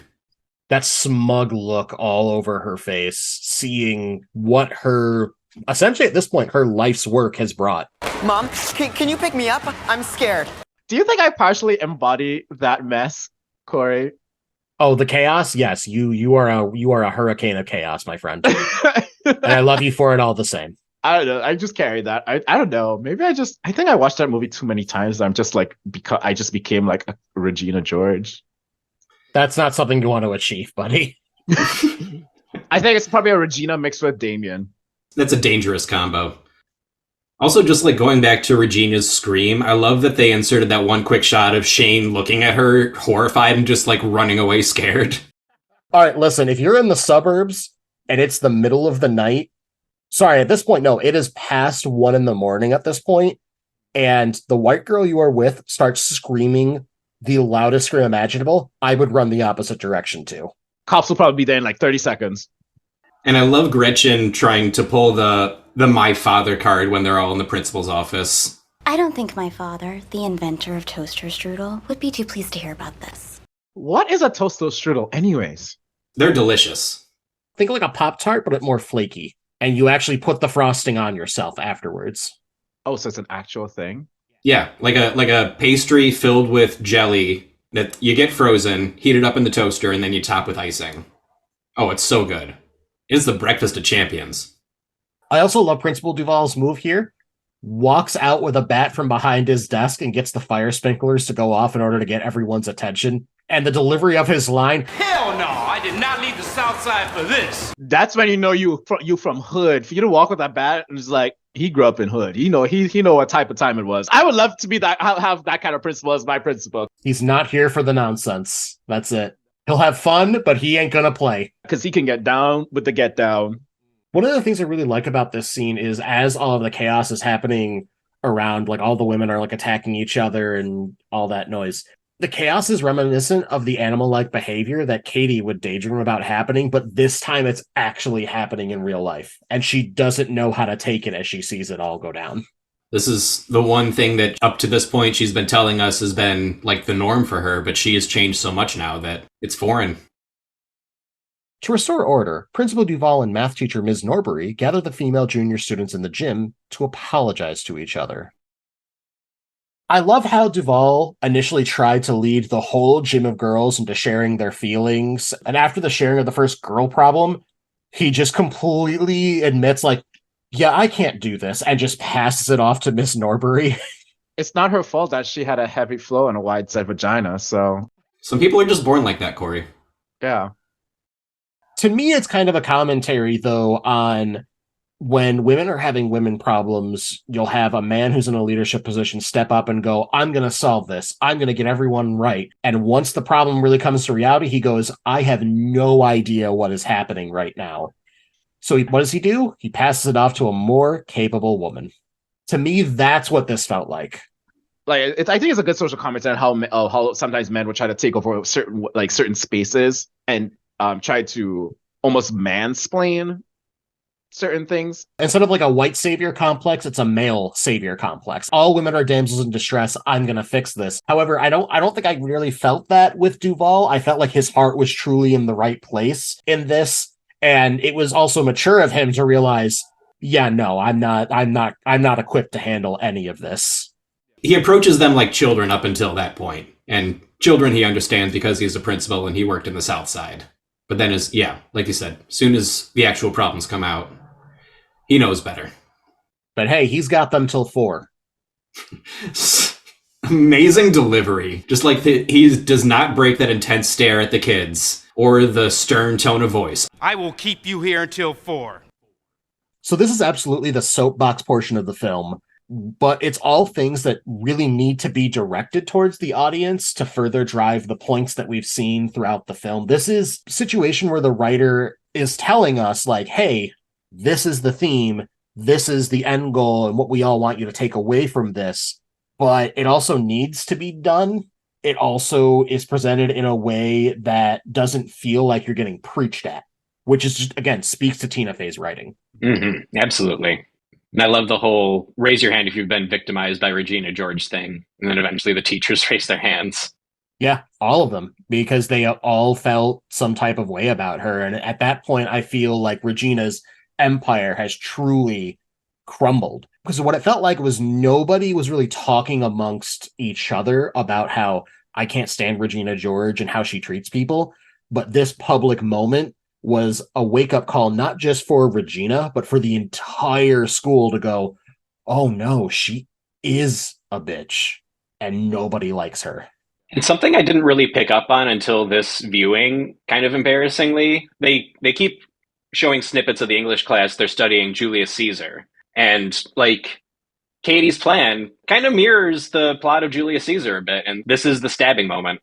That smug look all over her face, seeing what her, essentially at this point, her life's work has brought. Mom, can you pick me up? I'm scared. Do you think I partially embody that mess, Corey? Oh, the chaos? Yes, you are a hurricane of chaos, my friend. And I love you for it all the same. I don't know. I just carry that. I don't know. Maybe I think I watched that movie too many times. I'm just like, because I just became like a Regina George. That's not something you want to achieve, buddy. I think it's probably a Regina mixed with Damien. That's a dangerous combo. Also, just like going back to Regina's scream, I love that they inserted that one quick shot of Shane looking at her horrified and just like running away scared. All right, listen, if you're in the suburbs and it's the middle of the night, sorry, at this point, no, it is past 1 a.m. at this point, and the white girl you are with starts screaming the loudest scream imaginable, I would run the opposite direction too. Cops will probably be there in like 30 seconds. And I love Gretchen trying to pull the my father card when they're all in the principal's office. I don't think my father, the inventor of toaster strudel, would be too pleased to hear about this. What is a toaster strudel anyways? They're delicious. Think like a Pop-Tart, but more flaky. And you actually put the frosting on yourself afterwards. Oh, so it's an actual thing? Yeah, like a pastry filled with jelly that you get frozen, heat it up in the toaster, and then you top with icing. Oh, it's so good. It's the breakfast of champions. I also love Principal Duval's move here. Walks out with a bat from behind his desk and gets the fire sprinklers to go off in order to get everyone's attention. And the delivery of his line, Hell no, I did not leave the South Side for this. That's when you know you from hood. For you to walk with that bat and it's like, he grew up in hood. He know what type of time it was. I would love to be that, have that kind of principal as my principal. He's not here for the nonsense. That's it. He'll have fun, but he ain't gonna play. Because he can get down with the get down. One of the things I really like about this scene is as all of the chaos is happening around, like all the women are like attacking each other and all that noise. The chaos is reminiscent of the animal-like behavior that Katie would daydream about happening, but this time it's actually happening in real life. And she doesn't know how to take it as she sees it all go down. This is the one thing that up to this point she's been telling us has been like the norm for her, but she has changed so much now that it's foreign. To restore order, Principal Duval and math teacher Ms. Norbury gather the female junior students in the gym to apologize to each other. I love how Duval initially tried to lead the whole gym of girls into sharing their feelings, and after the sharing of the first girl problem, he just completely admits, like, yeah, I can't do this, and just passes it off to Miss Norbury. It's not her fault that she had a heavy flow and a wide set vagina, so. Some people are just born like that, Corey. Yeah. To me, it's kind of a commentary, though, on when women are having women problems, you'll have a man who's in a leadership position step up and go, I'm going to solve this. I'm going to get everyone right. And once the problem really comes to reality, he goes, I have no idea what is happening right now. So what does he do? He passes it off to a more capable woman. To me, that's what this felt like. I think it's a good social commentary on how sometimes men will try to take over certain spaces and try to almost mansplain certain things. Instead of like a white savior complex, it's a male savior complex. All women are damsels in distress. I'm going to fix this. However, I don't think I really felt that with Duval. I felt like his heart was truly in the right place in this. And it was also mature of him to realize, yeah, no, I'm not equipped to handle any of this. He approaches them like children up until that point. And children he understands because he's a principal and he worked in the South Side. But then like you said, as soon as the actual problems come out, he knows better. But hey, he's got them till 4. Amazing delivery. Just like he does not break that intense stare at the kids or the stern tone of voice. I will keep you here until 4. So this is absolutely the soapbox portion of the film, but it's all things that really need to be directed towards the audience to further drive the points that we've seen throughout the film. This is a situation where the writer is telling us, like, hey, this is the theme, this is the end goal, and what we all want you to take away from this. But it also needs to be done. It also is presented in a way that doesn't feel like you're getting preached at, which is just, again, speaks to Tina Fey's writing. Mm-hmm. Absolutely. And I love the whole raise your hand if you've been victimized by Regina George thing. And then eventually the teachers raise their hands. Yeah, all of them, because they all felt some type of way about her. And at that point, I feel like Regina's empire has truly crumbled. Because what it felt like was nobody was really talking amongst each other about how I can't stand Regina George and how she treats people. But this public moment was a wake-up call, not just for Regina, but for the entire school to go, oh no, she is a bitch, and nobody likes her. And something I didn't really pick up on until this viewing, kind of embarrassingly, they keep showing snippets of the English class they're studying Julius Caesar. And, like, Katie's plan kind of mirrors the plot of Julius Caesar a bit, and this is the stabbing moment.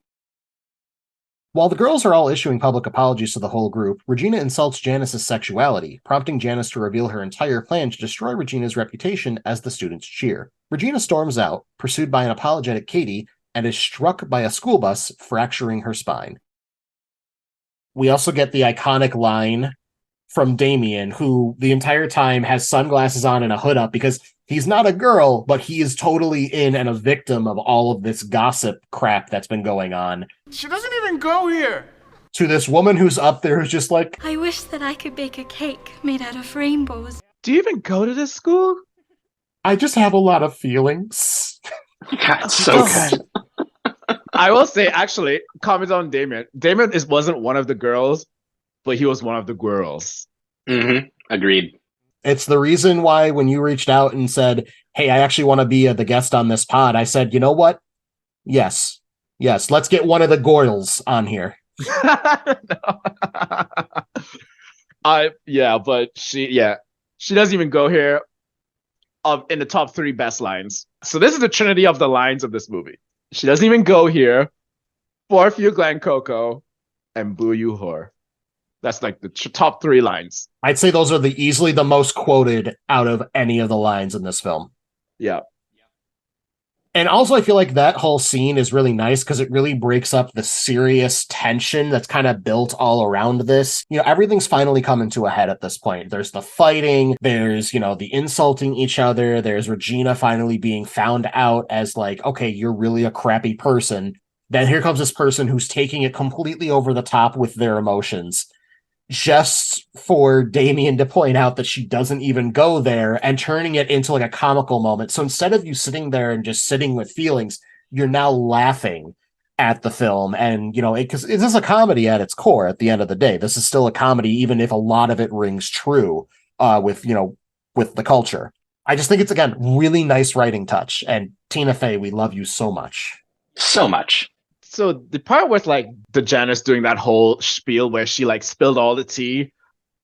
While the girls are all issuing public apologies to the whole group, Regina insults Janice's sexuality, prompting Janice to reveal her entire plan to destroy Regina's reputation as the students' cheer. Regina storms out, pursued by an apologetic Katie, and is struck by a school bus, fracturing her spine. We also get the iconic line from Damien, who the entire time has sunglasses on and a hood up because he's not a girl, but he is totally in and a victim of all of this gossip crap that's been going on. She doesn't even go here. To this woman who's up there who's just like, I wish that I could bake a cake made out of rainbows. Do you even go to this school? I just have a lot of feelings. God, so good. I will say, actually, comment on Damien. Damien wasn't one of the girls, but he was one of the girls. Mm-hmm. Agreed. It's the reason why when you reached out and said, hey, I actually want to be the guest on this pod, I said, you know what? Yes, let's get one of the girls on here. But she doesn't even go here in the top 3 best lines. So this is the trinity of the lines of this movie. She doesn't even go here. Forth you Glen Coco, and boo you whore. That's like the top 3 lines. I'd say those are easily the most quoted out of any of the lines in this film. Yeah. And also, I feel like that whole scene is really nice because it really breaks up the serious tension that's kind of built all around this. You know, everything's finally coming to a head at this point. There's the fighting, there's, the insulting each other, there's Regina finally being found out as like, okay, you're really a crappy person. Then here comes this person who's taking it completely over the top with their emotions. just for Damien to point out that she doesn't even go there and turning it into like a comical moment. So instead of you sitting there and just sitting with feelings, you're now laughing at the film. And, because this is a comedy at its core at the end of the day. This is still a comedy, even if a lot of it rings true with the culture. I just think it's, again, really nice writing touch. And Tina Fey, we love you so much. So much. So the part with like the Janice doing that whole spiel where she like spilled all the tea,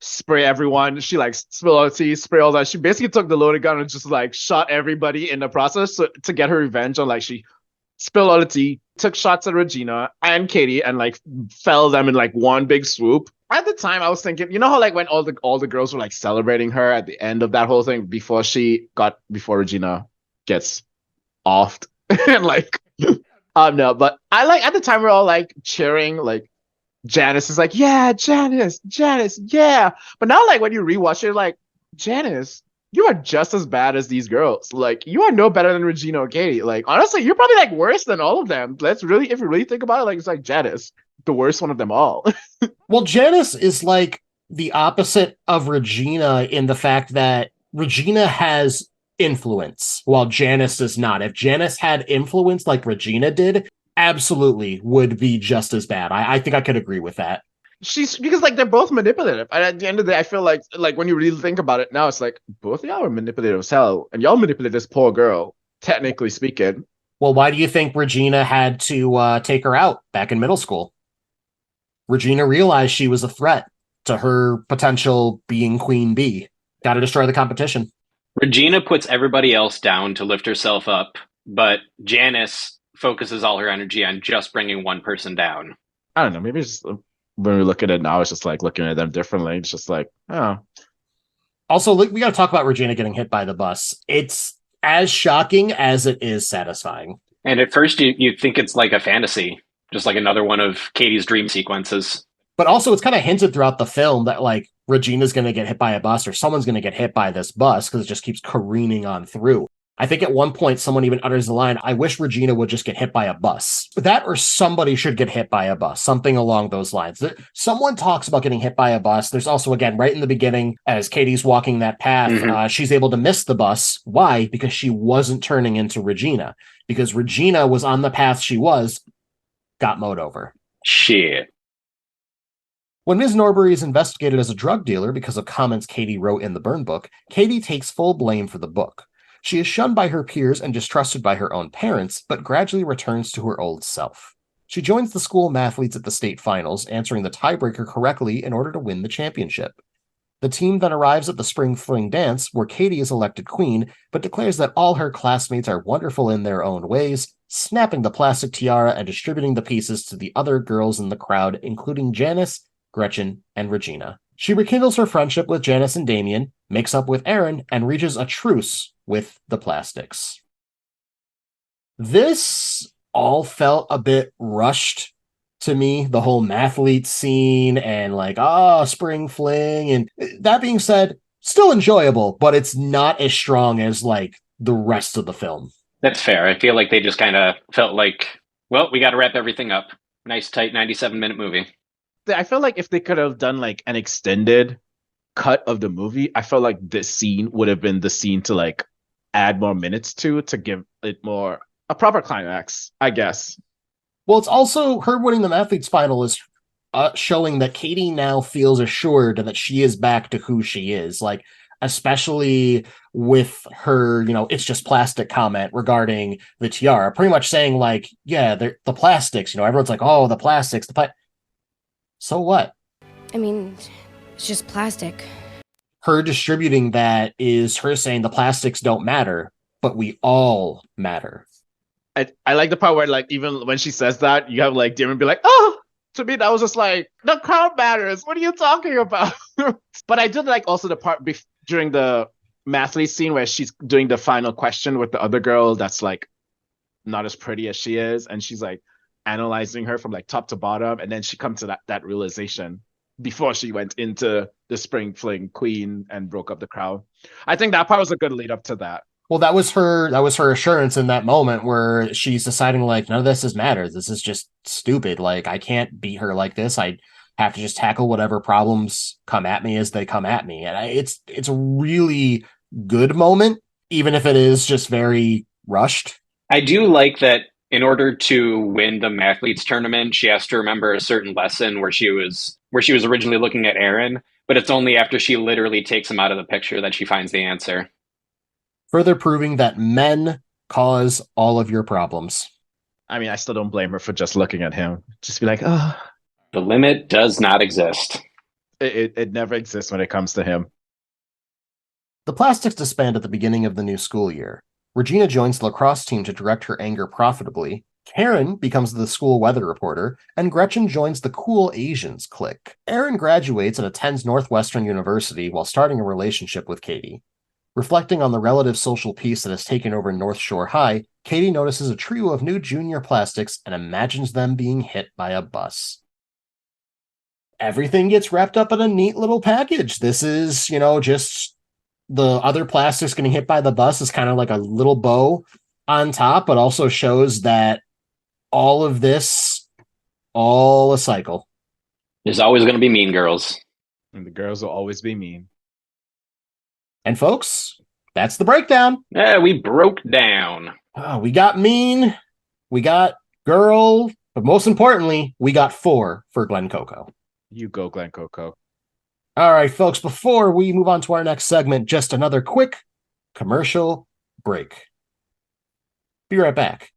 spray everyone, she like spilled all the tea, spray all that. She basically took the loaded gun and just like shot everybody in the process to get her revenge on like she spilled all the tea, took shots at Regina and Katie and like fell them in like one big swoop. At the time I was thinking, you know how like when all the girls were like celebrating her at the end of that whole thing before Regina gets offed and like no, but I like at the time we're all like cheering, like Janice is like, yeah, Janice, yeah. But now like when you rewatch it, like, Janice, you are just as bad as these girls. Like, you are no better than Regina or Katie. Like, honestly, you're probably like worse than all of them. If you really think about it, like it's like Janice, the worst one of them all. Well, Janice is like the opposite of Regina in the fact that Regina has influence while Janice does not. If Janice had influence like Regina did, absolutely would be just as bad. I think I could agree with that. Because like they're both manipulative. And at the end of the day, I feel like when you really think about it now, it's like both of y'all are manipulative as hell. And y'all manipulate this poor girl, technically speaking. Well, why do you think Regina had to take her out back in middle school? Regina realized she was a threat to her potential being queen bee. Got to destroy the competition. Regina puts everybody else down to lift herself up, but Janice focuses all her energy on just bringing one person down. I don't know. Maybe it's just when we look at it now, it's just like looking at them differently. It's just like, oh. Also, we got to talk about Regina getting hit by the bus. It's as shocking as it is satisfying. And at first, you think it's like a fantasy, just like another one of Katie's dream sequences. But also, it's kind of hinted throughout the film that like Regina's going to get hit by a bus or someone's going to get hit by this bus because it just keeps careening on through. I think at one point someone even utters the line, I wish Regina would just get hit by a bus. That or somebody should get hit by a bus, something along those lines. Someone talks about getting hit by a bus. There's also, again, right in the beginning, as Katie's walking that path, she's able to miss the bus. Why? Because she wasn't turning into Regina. Because Regina was on the path she got mowed over. Shit. When Ms. Norbury is investigated as a drug dealer because of comments Katie wrote in the burn book, Katie takes full blame for the book. She is shunned by her peers and distrusted by her own parents, but gradually returns to her old self. She joins the school mathletes at the state finals, answering the tiebreaker correctly in order to win the championship. The team then arrives at the spring fling dance, where Katie is elected queen, but declares that all her classmates are wonderful in their own ways, snapping the plastic tiara and distributing the pieces to the other girls in the crowd, including Janice, Gretchen, and Regina. She rekindles her friendship with Janice and Damien, makes up with Aaron, and reaches a truce with the plastics. This all felt a bit rushed to me, the whole mathlete scene and like, spring fling. And that being said, still enjoyable, but it's not as strong as like the rest of the film. That's fair. I feel like they just kind of felt like, well, we got to wrap everything up. Nice, tight 97-minute movie. I feel like if they could have done like an extended cut of the movie, I felt like this scene would have been the scene to like add more minutes to give it more a proper climax, I guess. Well, it's also her winning the mathletes final is showing that Katie now feels assured that she is back to who she is. Like, especially with her, it's just plastic comment regarding the tiara, pretty much saying like, yeah, the plastics, everyone's like, oh, the plastics, so what? I mean, it's just plastic. Her distributing that is her saying the plastics don't matter, but we all matter. I like the part where like even when she says that, you have like Damon be like, oh, to me that was just like, the crowd matters. What are you talking about? But I did like also the part during the mathlete scene where she's doing the final question with the other girl that's like not as pretty as she is, and she's like analyzing her from like top to bottom, and then she comes to that realization before she went into the spring fling queen and broke up the crowd. I think that part was a good lead up to that. Well, that was her assurance in that moment where she's deciding like, none of this matters. This is just stupid. Like, I can't beat her like this. I have to just tackle whatever problems come at me as they come at me. And it's a really good moment, even if it is just very rushed. I do like that in order to win the Mathletes tournament, she has to remember a certain lesson where she was originally looking at Aaron, but it's only after she literally takes him out of the picture that she finds the answer. Further proving that men cause all of your problems. I mean, I still don't blame her for just looking at him. Just be like, oh. The limit does not exist. It never exists when it comes to him. The Plastics disband at the beginning of the new school year. Regina joins the lacrosse team to direct her anger profitably. Karen becomes the school weather reporter, and Gretchen joins the Cool Asians clique. Aaron graduates and attends Northwestern University while starting a relationship with Katie. Reflecting on the relative social peace that has taken over North Shore High, Katie notices a trio of new junior plastics and imagines them being hit by a bus. Everything gets wrapped up in a neat little package. This is, just the other plastics getting hit by the bus is kind of like a little bow on top, but also shows that all of this, all a cycle. There's always going to be mean girls. And the girls will always be mean. And folks, that's the breakdown. Yeah, we broke down. We got mean, we got girl, but most importantly, we got 4 for Glen Coco. You go, Glen Coco. All right, folks, before we move on to our next segment, just another quick commercial break. Be right back.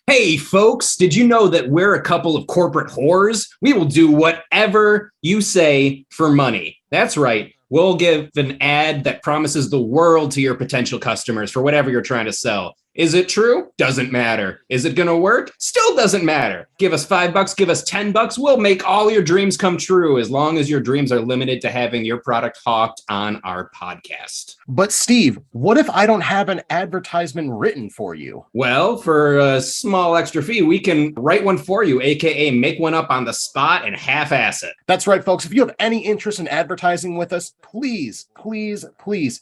Hey, folks, did you know that we're a couple of corporate whores? We will do whatever you say for money. That's right. We'll give an ad that promises the world to your potential customers for whatever you're trying to sell. Is it true? Doesn't matter. Is it going to work? Still doesn't matter. Give us $5, give us $10. We'll make all your dreams come true as long as your dreams are limited to having your product hawked on our podcast. But Steve, what if I don't have an advertisement written for you? Well, for a small extra fee, we can write one for you, aka make one up on the spot and half-ass it. That's right, folks. If you have any interest in advertising with us, please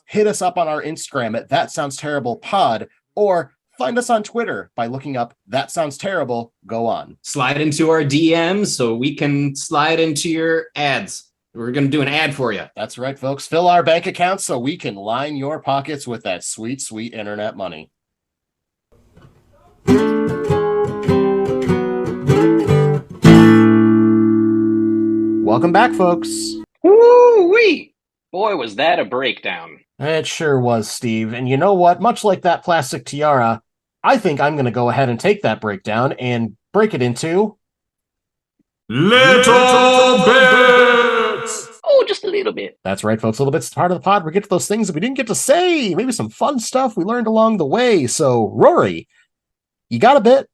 hit us up on our Instagram at That Sounds Terrible Pod, or find us on Twitter by looking up That Sounds Terrible, Go On. Slide into our DMs so we can slide into your ads. We're going to do an ad for you. That's right, folks. Fill our bank accounts so we can line your pockets with that sweet, sweet internet money. Welcome back, folks. Woo-wee! Boy, was that a breakdown. It sure was, Steve. And you know what? Much like that plastic tiara, I think I'm going to go ahead and take that breakdown and break it into little bits. Oh, just a little bit. That's right, folks. Little bits part of the pod. We get to those things that we didn't get to say. Maybe some fun stuff we learned along the way. So, Rory, you got a bit?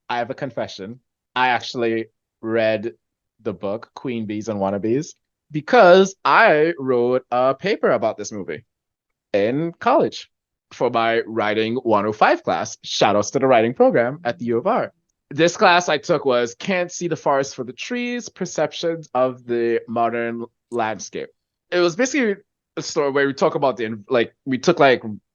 I have a confession. I actually read the book Queen Bees and Wannabes because I wrote a paper about this movie in college for my writing 105 class. Shout outs to the writing program at the U of R. This class I took was Can't See the Forest for the Trees, Perceptions of the Modern Landscape. It was basically a story where we talk about we took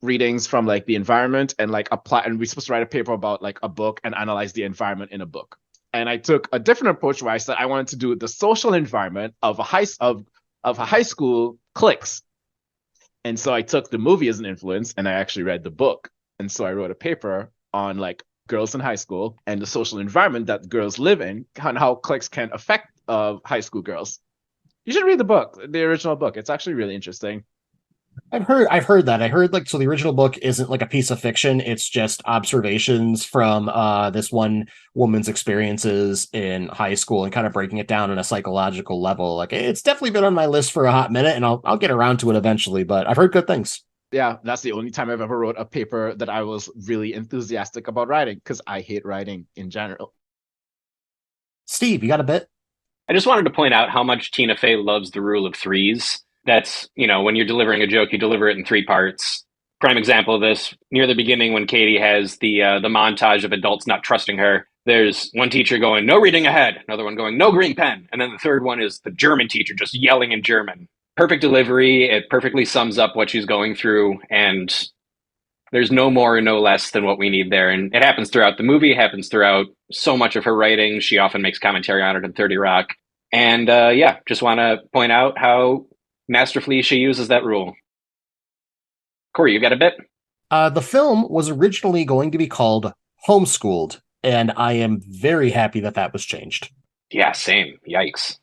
readings from the environment and apply, and we're supposed to write a paper about a book and analyze the environment in a book. And I took a different approach where I said I wanted to do the social environment of a high school cliques. And so I took the movie as an influence and I actually read the book. And so I wrote a paper on girls in high school and the social environment that girls live in and how cliques can affect high school girls. You should read the book, the original book. It's actually really interesting. I've heard that. I heard so the original book isn't a piece of fiction. It's just observations from this one woman's experiences in high school and kind of breaking it down on a psychological level. It's definitely been on my list for a hot minute, and I'll get around to it eventually, but I've heard good things. Yeah, that's the only time I've ever wrote a paper that I was really enthusiastic about writing, because I hate writing in general. Steve, you got a bit? I just wanted to point out how much Tina Fey loves the rule of threes. That's, when you're delivering a joke, you deliver it in 3 parts. Prime example of this, near the beginning when Katie has the montage of adults not trusting her, there's one teacher going, no reading ahead, another one going, no green pen, and then the third one is the German teacher just yelling in German. Perfect delivery, it perfectly sums up what she's going through, and There's no more or no less than what we need there. And it happens throughout the movie, it happens throughout so much of her writing. She often makes commentary on it in 30 Rock. And yeah, just want to point out how masterfully she uses that rule. Corey, you got a bit? The film was originally going to be called Homeschooled, and I am very happy that that was changed. Yeah, same. Yikes.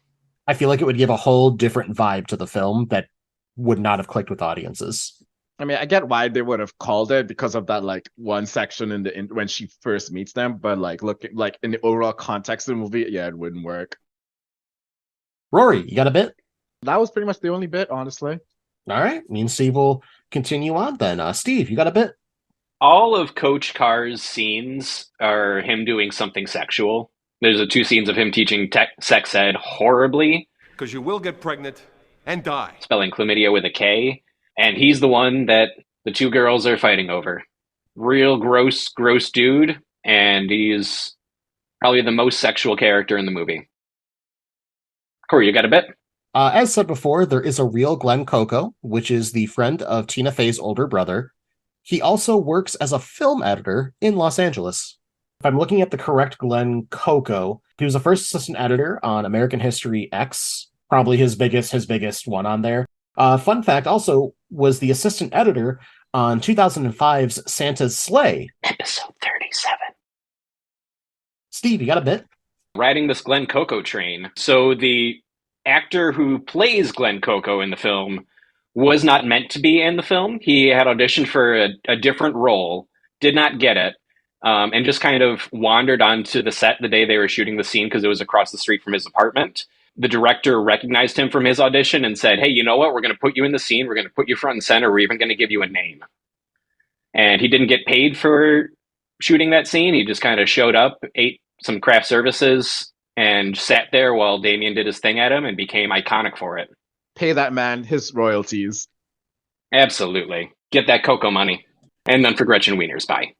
I feel like it would give a whole different vibe to the film that would not have clicked with audiences. I mean, I get why they would have called it because of that like one section in when she first meets them, but like looking like in the overall context of the movie, yeah, it wouldn't work. Rory, you got a bit? That was pretty much the only bit, honestly. All right, me and Steve will continue on then. Steve, you got a bit? All of Coach Carr's scenes are him doing something sexual. There's the two scenes of him teaching sex ed horribly. Because you will get pregnant and die. Spelling chlamydia with a K. And he's the one that the two girls are fighting over. Real gross dude. And he's probably the most sexual character in the movie. Corey, you got a bit? As said before, there is a real Glenn Coco, which is the friend of Tina Fey's older brother. He also works as a film editor in Los Angeles. If I'm looking at the correct Glenn Coco, he was the first assistant editor on American History X, probably his biggest one on there. Fun fact also was the assistant editor on 2005's Santa's Sleigh. Episode 37. Steve, you got a bit? Riding this Glenn Coco train. So the actor who plays Glenn Coco in the film was not meant to be in the film. He had auditioned for a different role, did not get it, and just kind of wandered onto the set the day they were shooting the scene because it was across the street from his apartment. The director recognized him from his audition and said, hey, you know what? We're going to put you in the scene. We're going to put you front and center. We're even going to give you a name. And he didn't get paid for shooting that scene. He just kind of showed up, ate some craft services, and sat there while Damien did his thing at him and became iconic for it. Pay that man his royalties. Absolutely. Get that Coco money. And then for Gretchen Wiener's bye.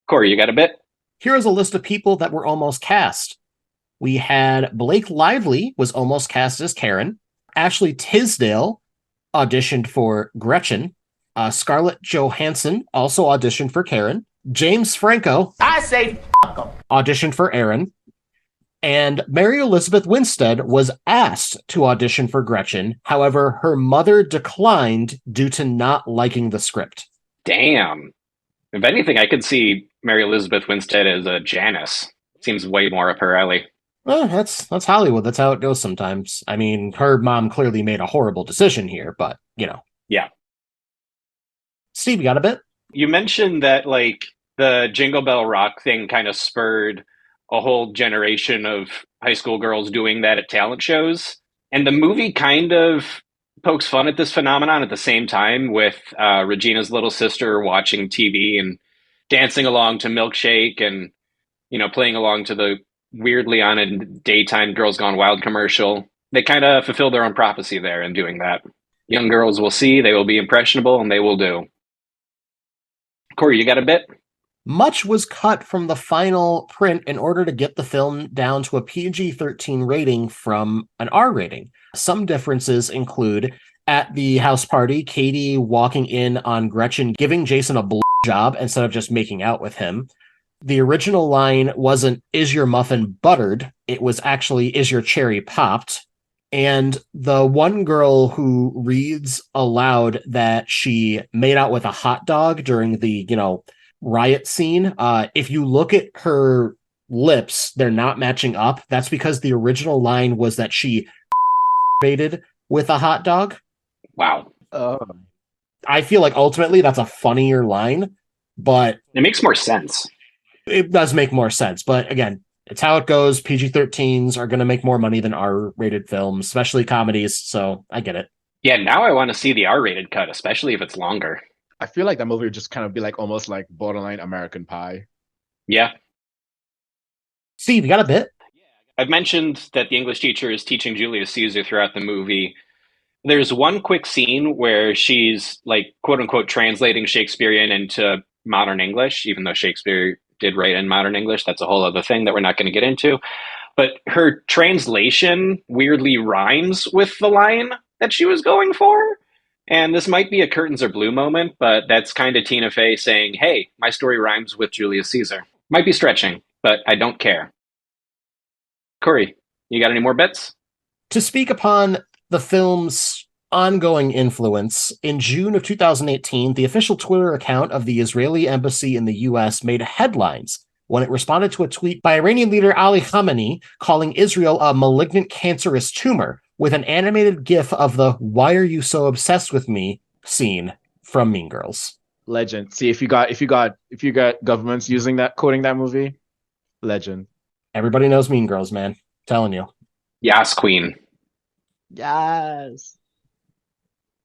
Corey, you got a bit? Here is a list of people that were almost cast. We had Blake Lively was almost cast as Karen. Ashley Tisdale auditioned for Gretchen. Scarlett Johansson also auditioned for Karen. James Franco, I say fuck him, auditioned for Aaron. And Mary Elizabeth Winstead was asked to audition for Gretchen. However, her mother declined due to not liking the script. Damn. If anything, I could see Mary Elizabeth Winstead as a Janice. Seems way more up her alley. Well, that's Hollywood. That's how it goes sometimes. I mean, her mom clearly made a horrible decision here, but, you know. Yeah. Steve, you got a bit? You mentioned that, like, the Jingle Bell Rock thing kind of spurred a whole generation of high school girls doing that at talent shows. And the movie kind of pokes fun at this phenomenon at the same time with Regina's little sister watching TV and dancing along to Milkshake and, you know, playing along to the weirdly on a daytime Girls Gone Wild commercial. They kind of fulfill their own prophecy there in doing that. Young girls will see, they will be impressionable, and they will do. Corey, you got a bit? Much was cut from the final print in order to get the film down to a PG-13 rating from an R rating. Some differences include, at the house party, Katie walking in on Gretchen giving Jason a blowjob instead of just making out with him. The original line wasn't, is your muffin buttered? It was actually, is your cherry popped? And the one girl who reads aloud that she made out with a hot dog during the, riot scene, if you look at her lips, they're not matching up. That's because the original line was that she baited with a hot dog. Wow. I feel like ultimately that's a funnier line, but it makes more sense. It does make more sense, but again, it's how it goes. PG-13s are going to make more money than R-rated films, especially comedies, so I get it. Yeah, now I want to see the R-rated cut, especially if it's longer. I feel like that movie would just kind of be like almost like borderline American Pie. Yeah. Steve, you got a bit? I've mentioned that the English teacher is teaching Julius Caesar throughout the movie. There's one quick scene where she's like, quote unquote, translating Shakespearean into modern English, even though Shakespeare did write in modern English. That's a whole other thing that we're not going to get into. But her translation weirdly rhymes with the line that she was going for. And this might be a curtains are blue moment, but that's kind of Tina Fey saying, hey, my story rhymes with Julius Caesar. Might be stretching, but I don't care. Corey, you got any more bets? To speak upon the film's ongoing influence, in June of 2018, the official Twitter account of the Israeli embassy in the US made headlines when it responded to a tweet by Iranian leader Ali Khamenei calling Israel a malignant cancerous tumor with an animated gif of the "Why are you so obsessed with me" scene from Mean Girls. Legend. See, if you got governments using that, quoting that movie, legend. Everybody knows Mean Girls, man. Telling you. Yas, Queen. Yes.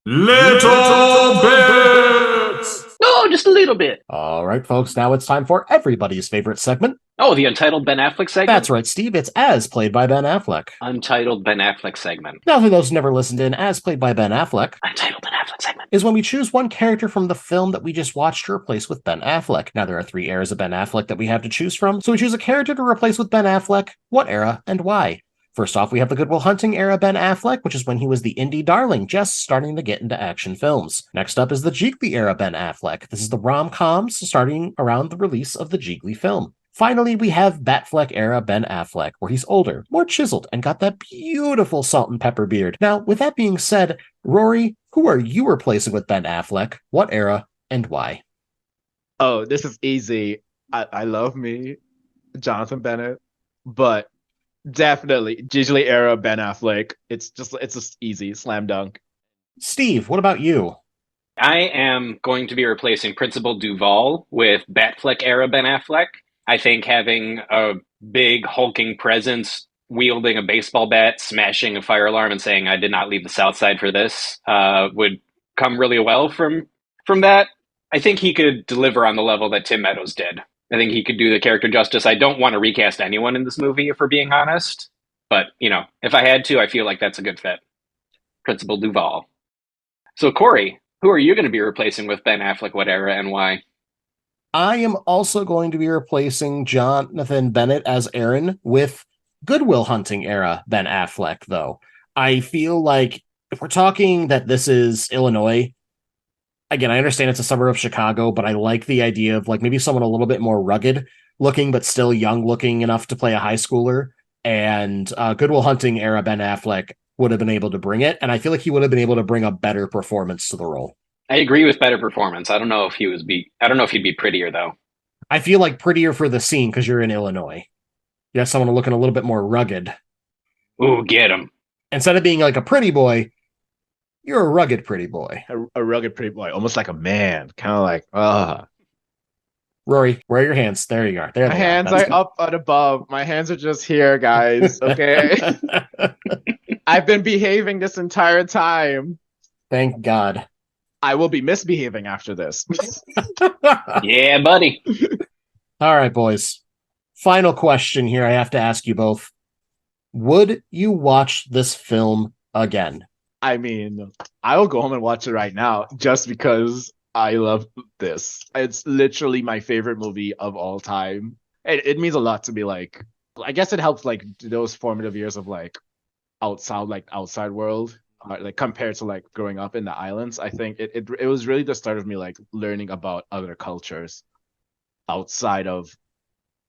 Little bits. No, just a little bit. All right, folks, now it's time for everybody's favorite segment. Oh, the Untitled Ben Affleck segment? That's right, Steve. It's As Played by Ben Affleck. Untitled Ben Affleck segment. Now, for those who never listened in, As Played by Ben Affleck Untitled Ben Affleck segment is when we choose one character from the film that we just watched to replace with Ben Affleck. Now, there are 3 eras of Ben Affleck that we have to choose from, so we choose a character to replace with Ben Affleck, what era, and why. First off, we have the Good Will Hunting era Ben Affleck, which is when he was the indie darling, just starting to get into action films. Next up is the Jiggly era Ben Affleck. This is the rom-coms starting around the release of the Jiggly film. Finally, we have Batfleck era Ben Affleck, where he's older, more chiseled, and got that beautiful salt and pepper beard. Now, with that being said, Rory, who are you replacing with Ben Affleck? What era and why? Oh, this is easy. I love me, Jonathan Bennett, but definitely Jiggly era Ben Affleck. It's just easy, slam dunk. Steve, what about you? I am going to be replacing Principal Duval with Batfleck era Ben Affleck. I think having a big hulking presence, wielding a baseball bat, smashing a fire alarm, and saying "I did not leave the South Side for this" would come really well from that. I think he could deliver on the level that Tim Meadows did. I think he could do the character justice. I don't want to recast anyone in this movie, if we're being honest. But, if I had to, I feel like that's a good fit. Principal Duval. So, Corey, who are you going to be replacing with Ben Affleck, what era, and why? I am also going to be replacing Jonathan Bennett as Aaron with Good Will Hunting era Ben Affleck, though. I feel like if we're talking that this is Illinois, again, I understand it's a suburb of Chicago, but I like the idea of maybe someone a little bit more rugged looking, but still young looking enough to play a high schooler. And Good Will Hunting era Ben Affleck would have been able to bring it. And I feel like he would have been able to bring a better performance to the role. I agree with better performance. I don't know if he'd be prettier though. I feel like prettier for the scene because you're in Illinois. You have someone looking a little bit more rugged. Ooh, get him. Instead of being like a pretty boy, you're a rugged pretty boy. A rugged pretty boy, almost like a man. Kind of like, Rory, where are your hands? There you are. There my hands are up and above. My hands are just here, guys. Okay. I've been behaving this entire time. Thank God. I will be misbehaving after this. Yeah, buddy. All right, boys. Final question here I have to ask you both. Would you watch this film again? I mean, I will go home and watch it right now just because I love this. It's literally my favorite movie of all time. It means a lot to me. I guess it helps those formative years of outside world. Compared to growing up in the islands, I think it was really the start of me learning about other cultures outside of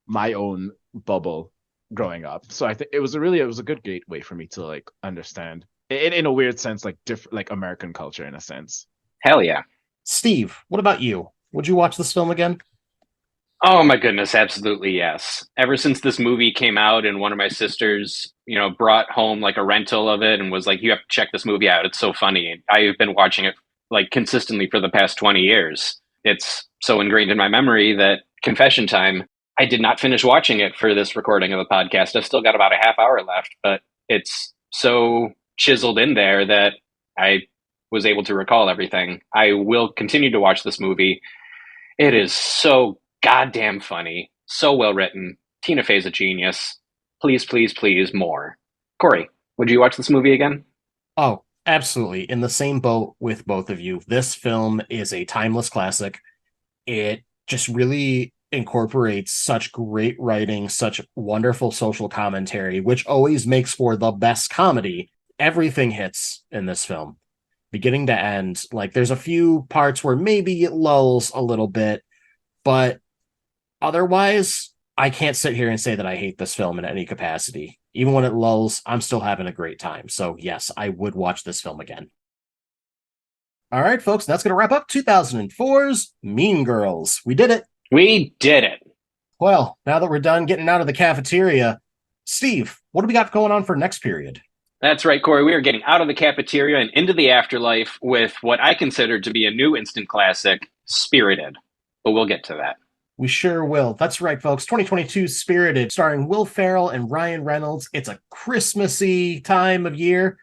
my own bubble growing up. So I think it was a good gateway for me to understand in a weird sense different American culture in a sense. Hell yeah. Steve, what about you? Would you watch this film again? Oh my goodness, absolutely yes. Ever since this movie came out and one of my sisters, brought home a rental of it and was like, you have to check this movie out. It's so funny. I've been watching it consistently for the past 20 years. It's so ingrained in my memory that, confession time, I did not finish watching it for this recording of the podcast. I've still got about a half hour left, but it's so chiseled in there that I was able to recall everything. I will continue to watch this movie. It is so goddamn funny, so well written. Tina Fey's a genius. Please, please, please, more. Corey, would you watch this movie again? Oh, absolutely. In the same boat with both of you. This film is a timeless classic. It just really incorporates such great writing, such wonderful social commentary, which always makes for the best comedy. Everything hits in this film. beginning to end. Like, there's a few parts where maybe it lulls a little bit, but otherwise, I can't sit here and say that I hate this film in any capacity. Even when it lulls, I'm still having a great time. So, yes, I would watch this film again. All right, folks, that's going to wrap up 2004's Mean Girls. We did it. We did it. Well, now that we're done getting out of the cafeteria, Steve, what do we got going on for next period? That's right, Corey. We are getting out of the cafeteria and into the afterlife with what I consider to be a new instant classic, Spirited. But we'll get to that. We sure will. That's right, folks. 2022 Spirited, starring Will Ferrell and Ryan Reynolds. It's a Christmassy time of year.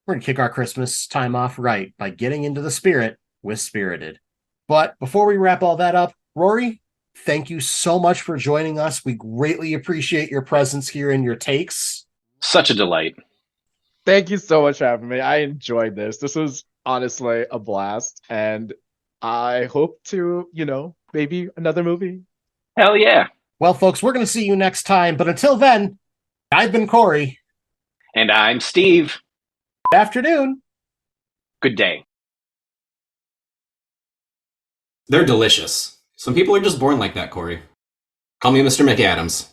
We're going to kick our Christmas time off right by getting into the spirit with Spirited. But before we wrap all that up, Rory, thank you so much for joining us. We greatly appreciate your presence here and your takes. Such a delight. Thank you so much for having me. I enjoyed this. This was honestly a blast. And I hope to, maybe another movie. Hell yeah. Well, folks, we're going to see you next time. But until then, I've been Corey. And I'm Steve. Good afternoon. Good day. They're delicious. Some people are just born like that, Corey. Call me Mr. McAdams.